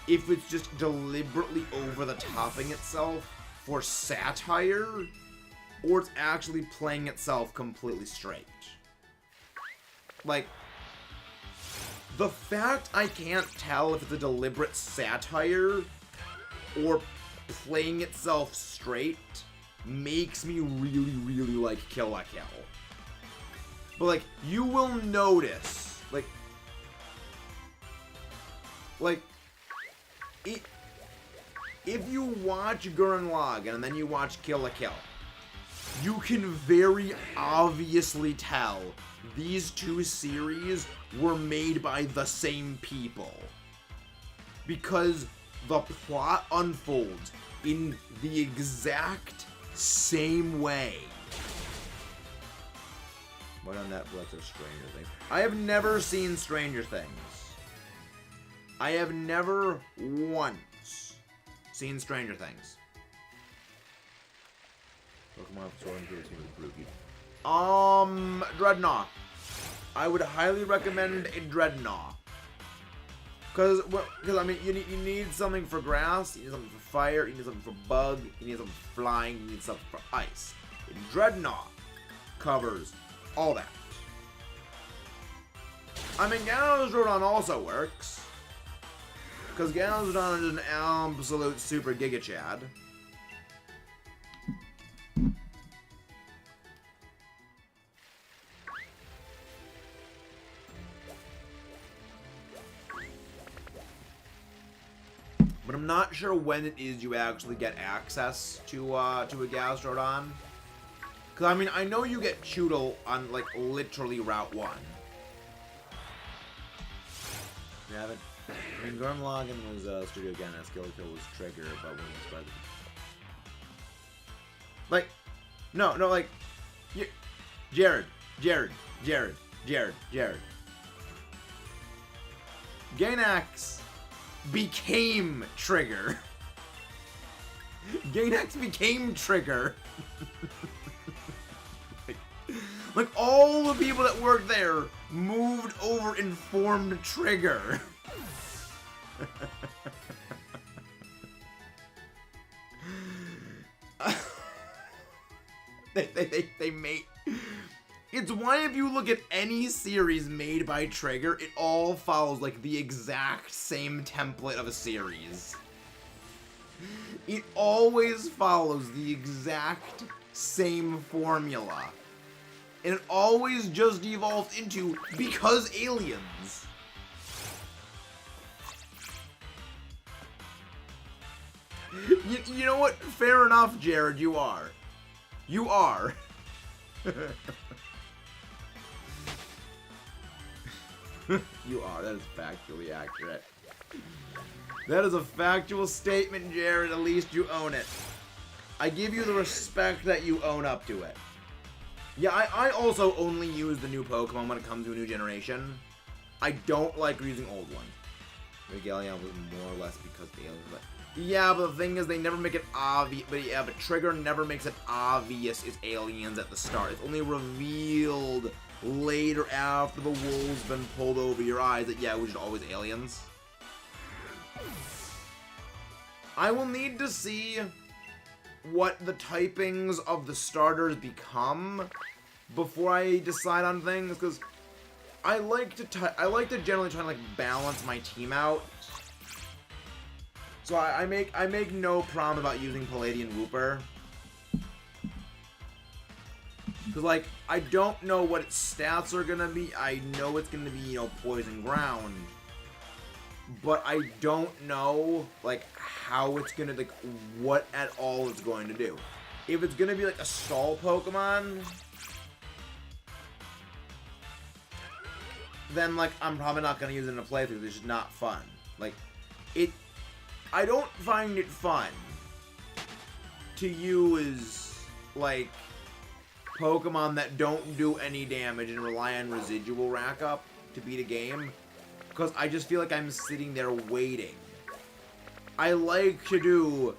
if it's just deliberately over-the-topping itself for satire or it's actually playing itself completely straight. Like, the fact I can't tell if it's a deliberate satire or playing itself straight makes me really, really like Kill la Kill. But like, you will notice, like if you watch Gurren Lagann and then you watch Kill la Kill, you can very obviously tell these two series were made by the same people. Because the plot unfolds in the exact same way. What on Netflix are Stranger Things? I have never seen Stranger Things. I have never once seen Stranger Things. Dreadnought. I would highly recommend a Dreadnought. Because I mean, you need something for grass, you need something for fire, you need something for bug, you need something for flying, you need something for ice. And Dreadnought covers all that. I mean, Galladon also works. Because Galladon is an absolute super Giga Chad. But I'm not sure when it is you actually get access to a Gastrodon. Because, I mean, I know you get Choodle on, like, literally Route 1. You haven't? I mean, Gurm Login was Studio again, as Kill was Trigger, but when it's by the... Like, no, like... Jared. Gainax became Trigger. Gainax became Trigger. like all the people that worked there moved over and formed Trigger. they made... It's why if you look at any series made by Trigger, it all follows, like, the exact same template of a series. It always follows the exact same formula. And it always just evolves into, because aliens. You know what? Fair enough, Jared, you are. You are. You are. That is factually accurate. That is a factual statement, Jared. At least you own it. I give you the respect that you own up to it. Yeah, I also only use the new Pokemon when it comes to a new generation. I don't like using old ones. Regalion was more or less because the aliens, but... Yeah, but the thing is, they never make it obvious. But yeah, but Trigger never makes it obvious it's aliens at the start. It's only revealed later after the wool's been pulled over your eyes that, yeah, it was just always aliens. I will need to see what the typings of the starters become before I decide on things, because I like to generally try to, like, balance my team out. So I make no problem about using Palladian Wooper. Because, like, I don't know what its stats are gonna be. I know it's gonna be, you know, Poison Ground. But I don't know, like, how it's gonna, like, what at all it's going to do. If it's gonna be, like, a stall Pokemon, then, like, I'm probably not gonna use it in a playthrough. It's just not fun. Like, I don't find it fun to use, like, Pokemon that don't do any damage and rely on residual rack up to beat a game, because I just feel like I'm sitting there waiting. I like to do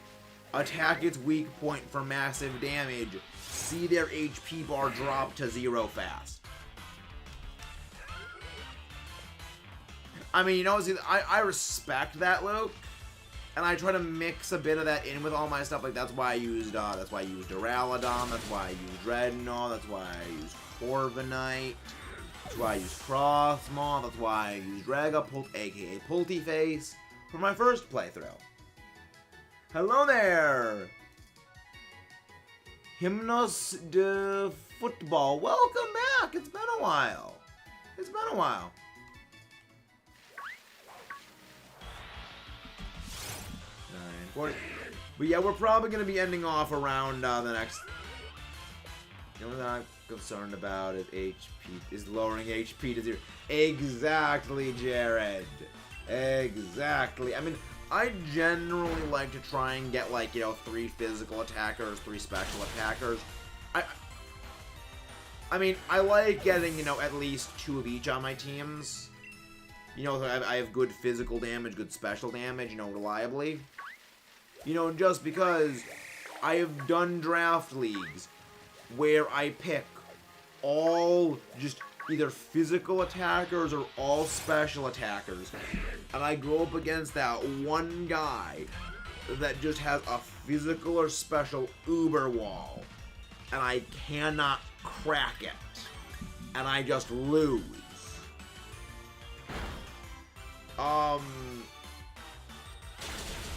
attack its weak point for massive damage, see their HP bar drop to 0 fast. I mean, you know, see, I respect that, Luke. And I try to mix a bit of that in with all my stuff. Like, that's why I used Duraludon. That's why I used Dreadnought. That's why I used Corviknight. That's why I used Frostmoth. That's why I used Dragapult, aka Pultiface, for my first playthrough. Hello there! Hymnos de Football. Welcome back! It's been a while. It's been a while. But yeah, we're probably going to be ending off around the next... The only thing I'm concerned about is lowering HP to 0. Exactly, Jared. Exactly. I mean, I generally like to try and get, like, you know, 3 physical attackers, 3 special attackers. I mean, I like getting, you know, at least 2 of each on my teams. You know, I have good physical damage, good special damage, you know, reliably. You know, just because I have done draft leagues where I pick all just either physical attackers or all special attackers. And I go up against that one guy that just has a physical or special uber wall. And I cannot crack it. And I just lose.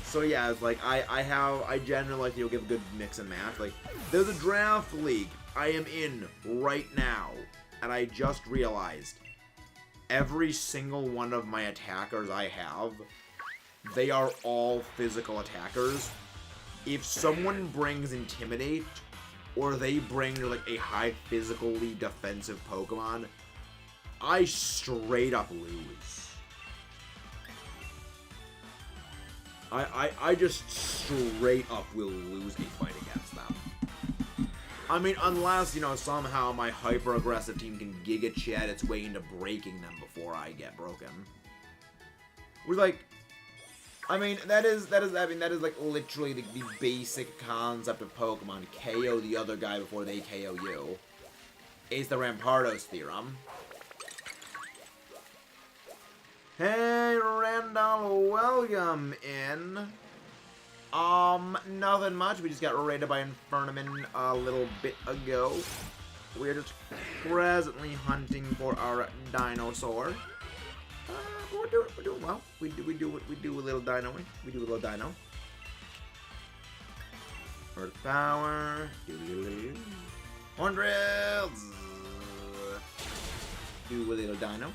So yeah, it's like I generally like to give a good mix and match. Like, there's a draft league I am in right now, and I just realized every single one of my attackers I have, they are all physical attackers. If someone brings Intimidate, or they bring like a high physically defensive Pokemon, I straight up lose. I just straight up will lose a fight against them. I mean, unless, you know, somehow my hyper-aggressive team can Giga Chad its way into breaking them before I get broken. We're like, I mean, that is like literally the basic concept of Pokemon. KO the other guy before they KO you. It's the Rampardos theorem. Hey, Randall, welcome in. Nothing much. We just got raided by Infernamin a little bit ago. We're just presently hunting for our dinosaur. We're doing well. We do a little dino. We do a little dino. Earth power. Hundreds. Do a little dino.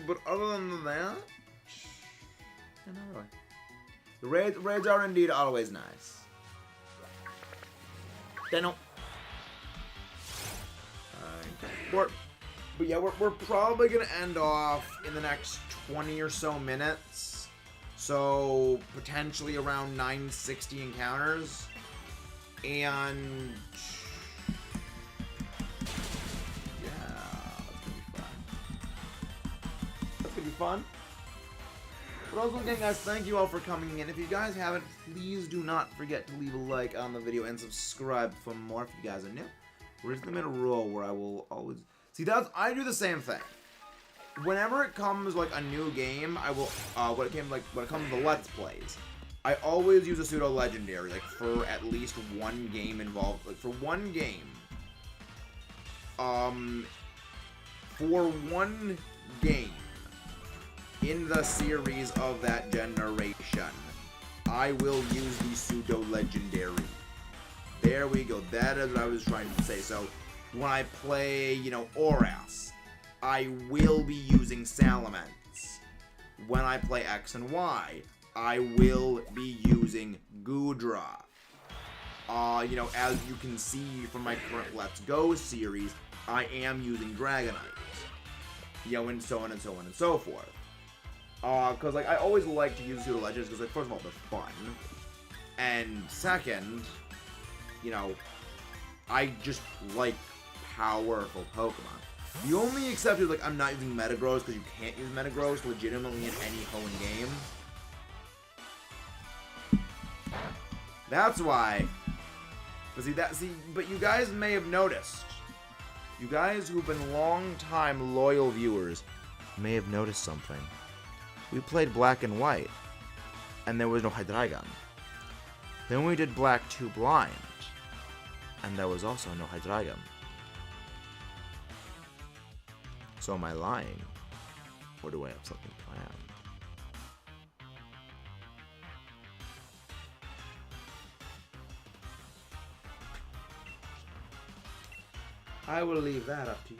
But other than that, not really. The raids are indeed always nice. Dino. But yeah, we're probably gonna end off in the next 20 or so minutes. So potentially around 960 encounters. And fun. But also again, guys, thank you all for coming in. If you guys haven't, please do not forget to leave a like on the video and subscribe for more if you guys are new. We're just in a roll where I will always see I do the same thing. Whenever it comes like a new game, I will when it comes to Let's Plays, I always use a pseudo legendary, like for at least one game involved, like for one game. For one game in the series of that generation, I will use the pseudo-legendary. There we go. That is what I was trying to say. So, when I play, you know, Oras, I will be using Salamence. When I play X and Y, I will be using Goodra. You know, as you can see from my current Let's Go series, I am using Dragonite. You know, and so on and so on and so forth. Because, like, I always like to use pseudo legends because, like, first of all, they're fun. And second, you know, I just like powerful Pokemon. The only exception is, like, I'm not using Metagross because you can't use Metagross legitimately in any Hoenn game. That's why. But but you guys may have noticed. You guys who've been long-time loyal viewers may have noticed something. We played Black and White, and there was no Hydreigon. Then we did Black 2 Blind, and there was also no Hydreigon. So am I lying? Or do I have something planned? I will leave that up to you.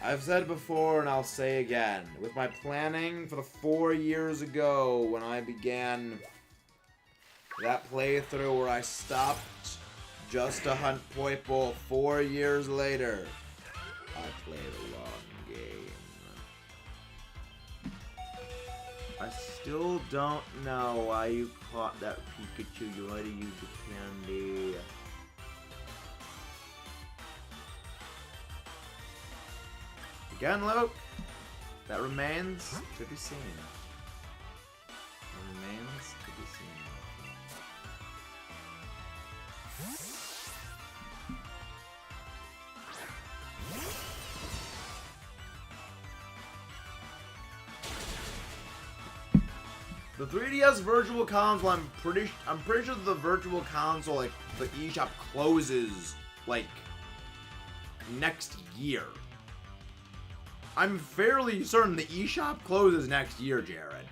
I've said before and I'll say again, with my planning for the 4 years ago when I began that playthrough where I stopped just to hunt Poipole 4 years later, I played a long game. I still don't know why you caught that Pikachu. You had to use the candy. Again, Luke. That remains to be seen. That remains to be seen. The 3DS Virtual Console, I'm pretty sure the Virtual Console, like, the eShop closes, like, next year. I'm fairly certain the eShop closes next year, Jared.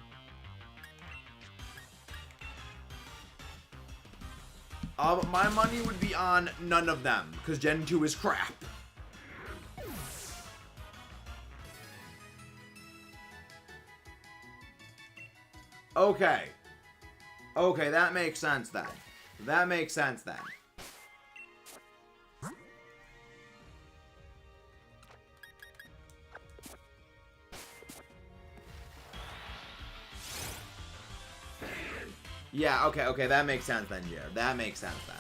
But my money would be on none of them, because Gen 2 is crap. Okay. Okay, that makes sense then. That makes sense then. Yeah, okay, that makes sense then, Jared. That makes sense then.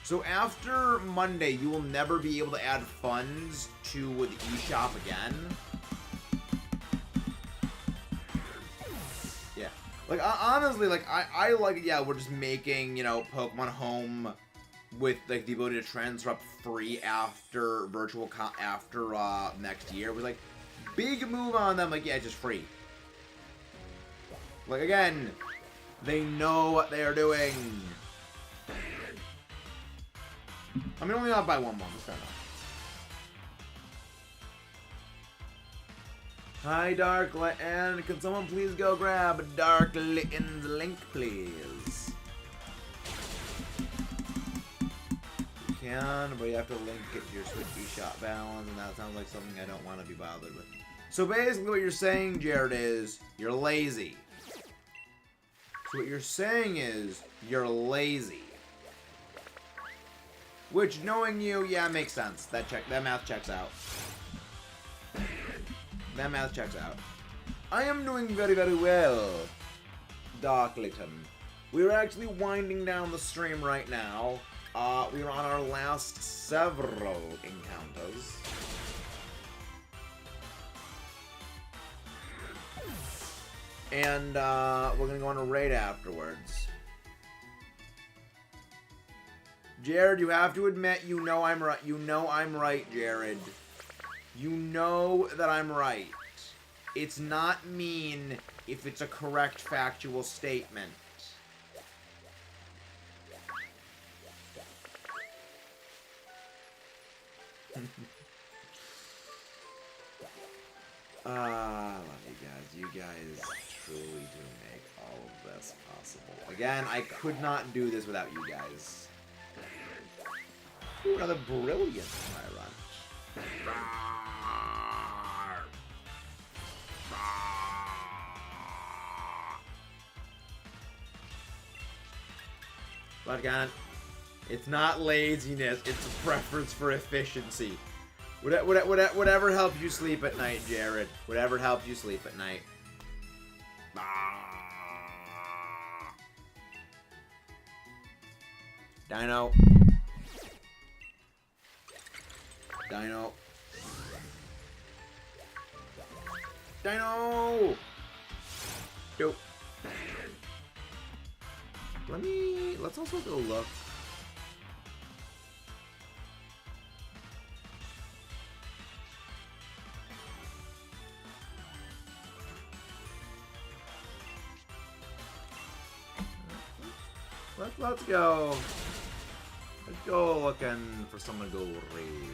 So after Monday, you will never be able to add funds to the eShop again? Yeah. Like, honestly, like, I like it, yeah, we're just making, you know, Pokemon Home with, like, the ability to transfer up free after next year. It was, like, big move on them, like, yeah, just free. Like, again, they know what they are doing. I mean, only not by 1 month, fair enough. Hi, Dark Litton. Can someone please go grab Dark Litton's link, please? You can, but you have to link it to your Switch eShop balance, and that sounds like something I don't want to be bothered with. So basically what you're saying, Jared, is you're lazy. So what you're saying is you're lazy. Which, knowing you, yeah, makes sense. That math checks out. That math checks out. I am doing very, very well, Darklyton. We're actually winding down the stream right now. We're on our last several encounters. And, we're gonna go on a raid afterwards. Jared, you have to admit, you know I'm right. You know I'm right, Jared. You know that I'm right. It's not mean if it's a correct factual statement. I love you guys. You guys truly do make all of this possible. Again, I could not do this without you guys. Ooh, another brilliant Tyrunt. But again, it's not laziness, it's a preference for efficiency. Whatever helps you sleep at night, Jared. Whatever helps you sleep at night. Dino. Dino. Dino! Dope. Let's also go look. Let's go. Let's go looking for someone to go raid.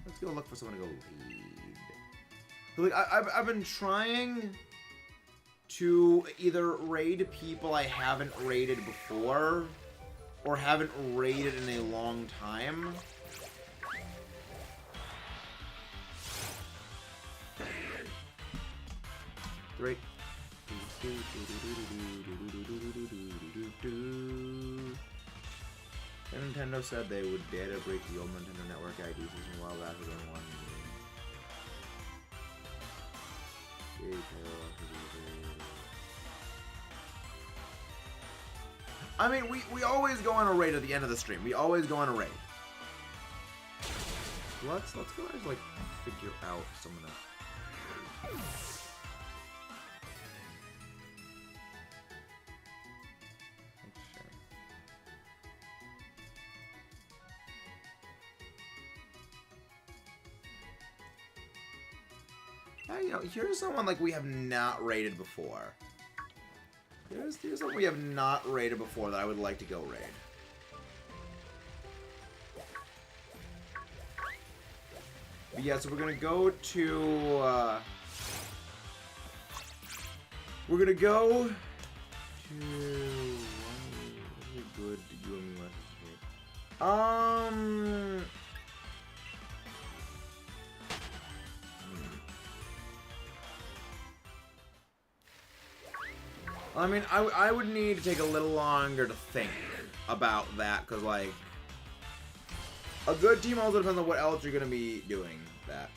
Let's go look for someone to go raid. Like, I've been trying to either raid people I haven't raided before or haven't raided in a long time. Great. Nintendo said they would data break the old Nintendo Network ID system while after than one. I mean, we always go on a raid at the end of the stream. We always go on a raid. Let's go and like figure out some of that. You know, here's someone like we have not raided before. Here's someone we have not raided before that I would like to go raid. But yeah, so we're gonna go to we're gonna go to good you and me I mean, I would need to take a little longer to think about that, because, like, a good team also depends on what else you're going to be doing that.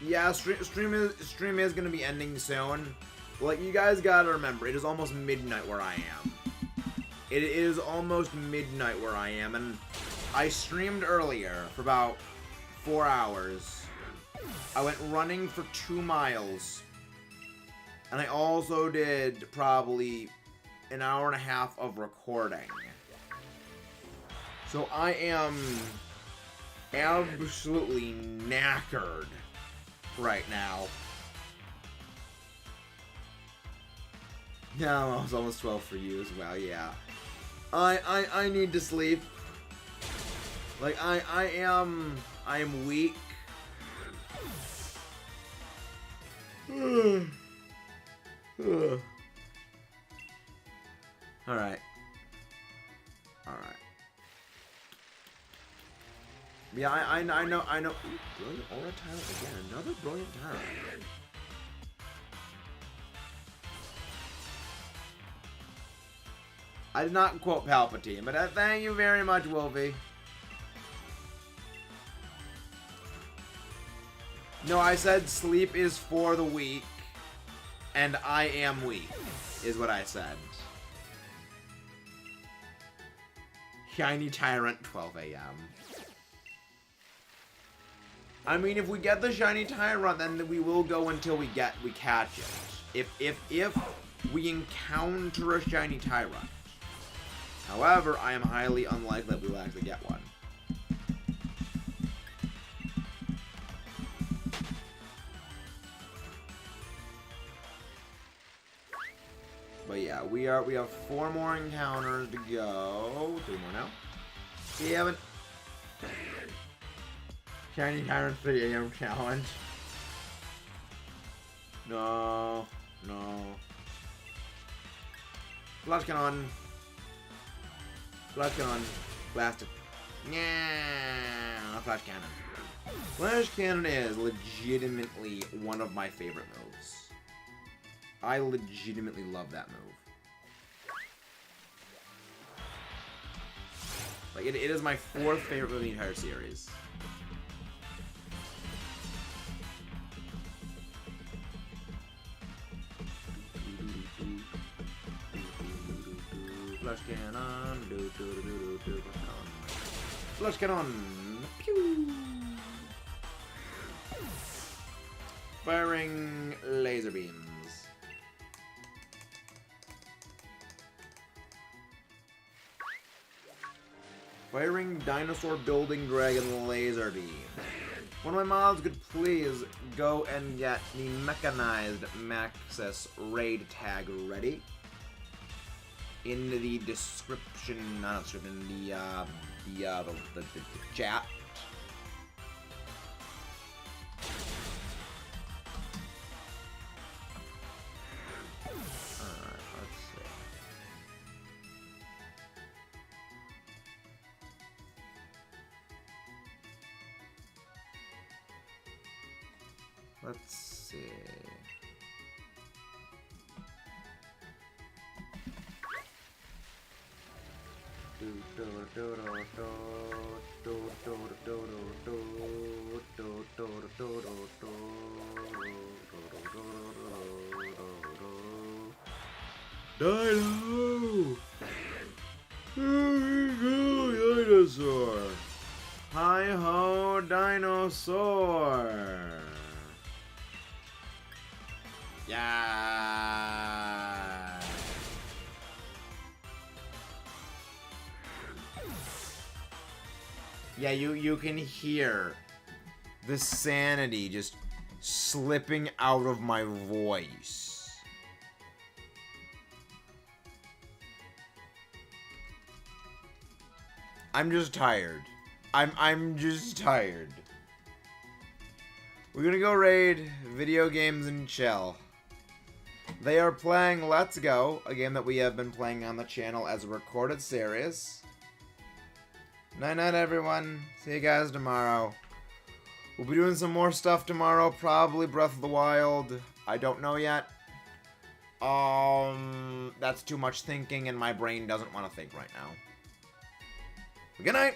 Yeah, stream is going to be ending soon. Like, you guys got to remember, it is almost midnight where I am. It is almost midnight where I am, and I streamed earlier for about 4 hours. I went running for 2 miles. And I also did probably an hour and a half of recording. So I am absolutely knackered right now. No, it's almost 12 for you as well, yeah. I need to sleep. Like, I am weak. Alright. Yeah, I know. Ooh, brilliant aura Tyrunt again. Another brilliant Tyrunt. I did not quote Palpatine, but thank you very much, Wolfie. No, I said sleep is for the weak. And I am weak, is what I said. Shiny Tyrunt, 12 a.m. I mean, if we get the Shiny Tyrunt, then we will go until we catch it. If we encounter a Shiny Tyrunt. However, I am highly unlikely that we will actually get one. But yeah, we have 4 more encounters to go. 3 more now. 7. Shiny Tyrunt 3 AM challenge. No. Flash Cannon. Blast it. Yeah, Flash Cannon. Flash Cannon is legitimately one of my favorite moves. I legitimately love that move. Like, it is my 4th favorite move in the entire series. Flash cannon. Flash cannon. Pew. Firing laser beams. Firing dinosaur building dragon laser beam. One of my mods could please go and get the mechanized Maxis raid tag ready. In the description, not description, the chat. Let's see. Dino! Here we go, dinosaur! Hi-ho, dinosaur! Yeah! Yeah, you can hear the sanity just slipping out of my voice. I'm just tired. I'm just tired. We're gonna go raid video games and chill. They are playing Let's Go, a game that we have been playing on the channel as a recorded series. Night-night, everyone. See you guys tomorrow. We'll be doing some more stuff tomorrow. Probably Breath of the Wild. I don't know yet. That's too much thinking, and my brain doesn't want to think right now. Good night.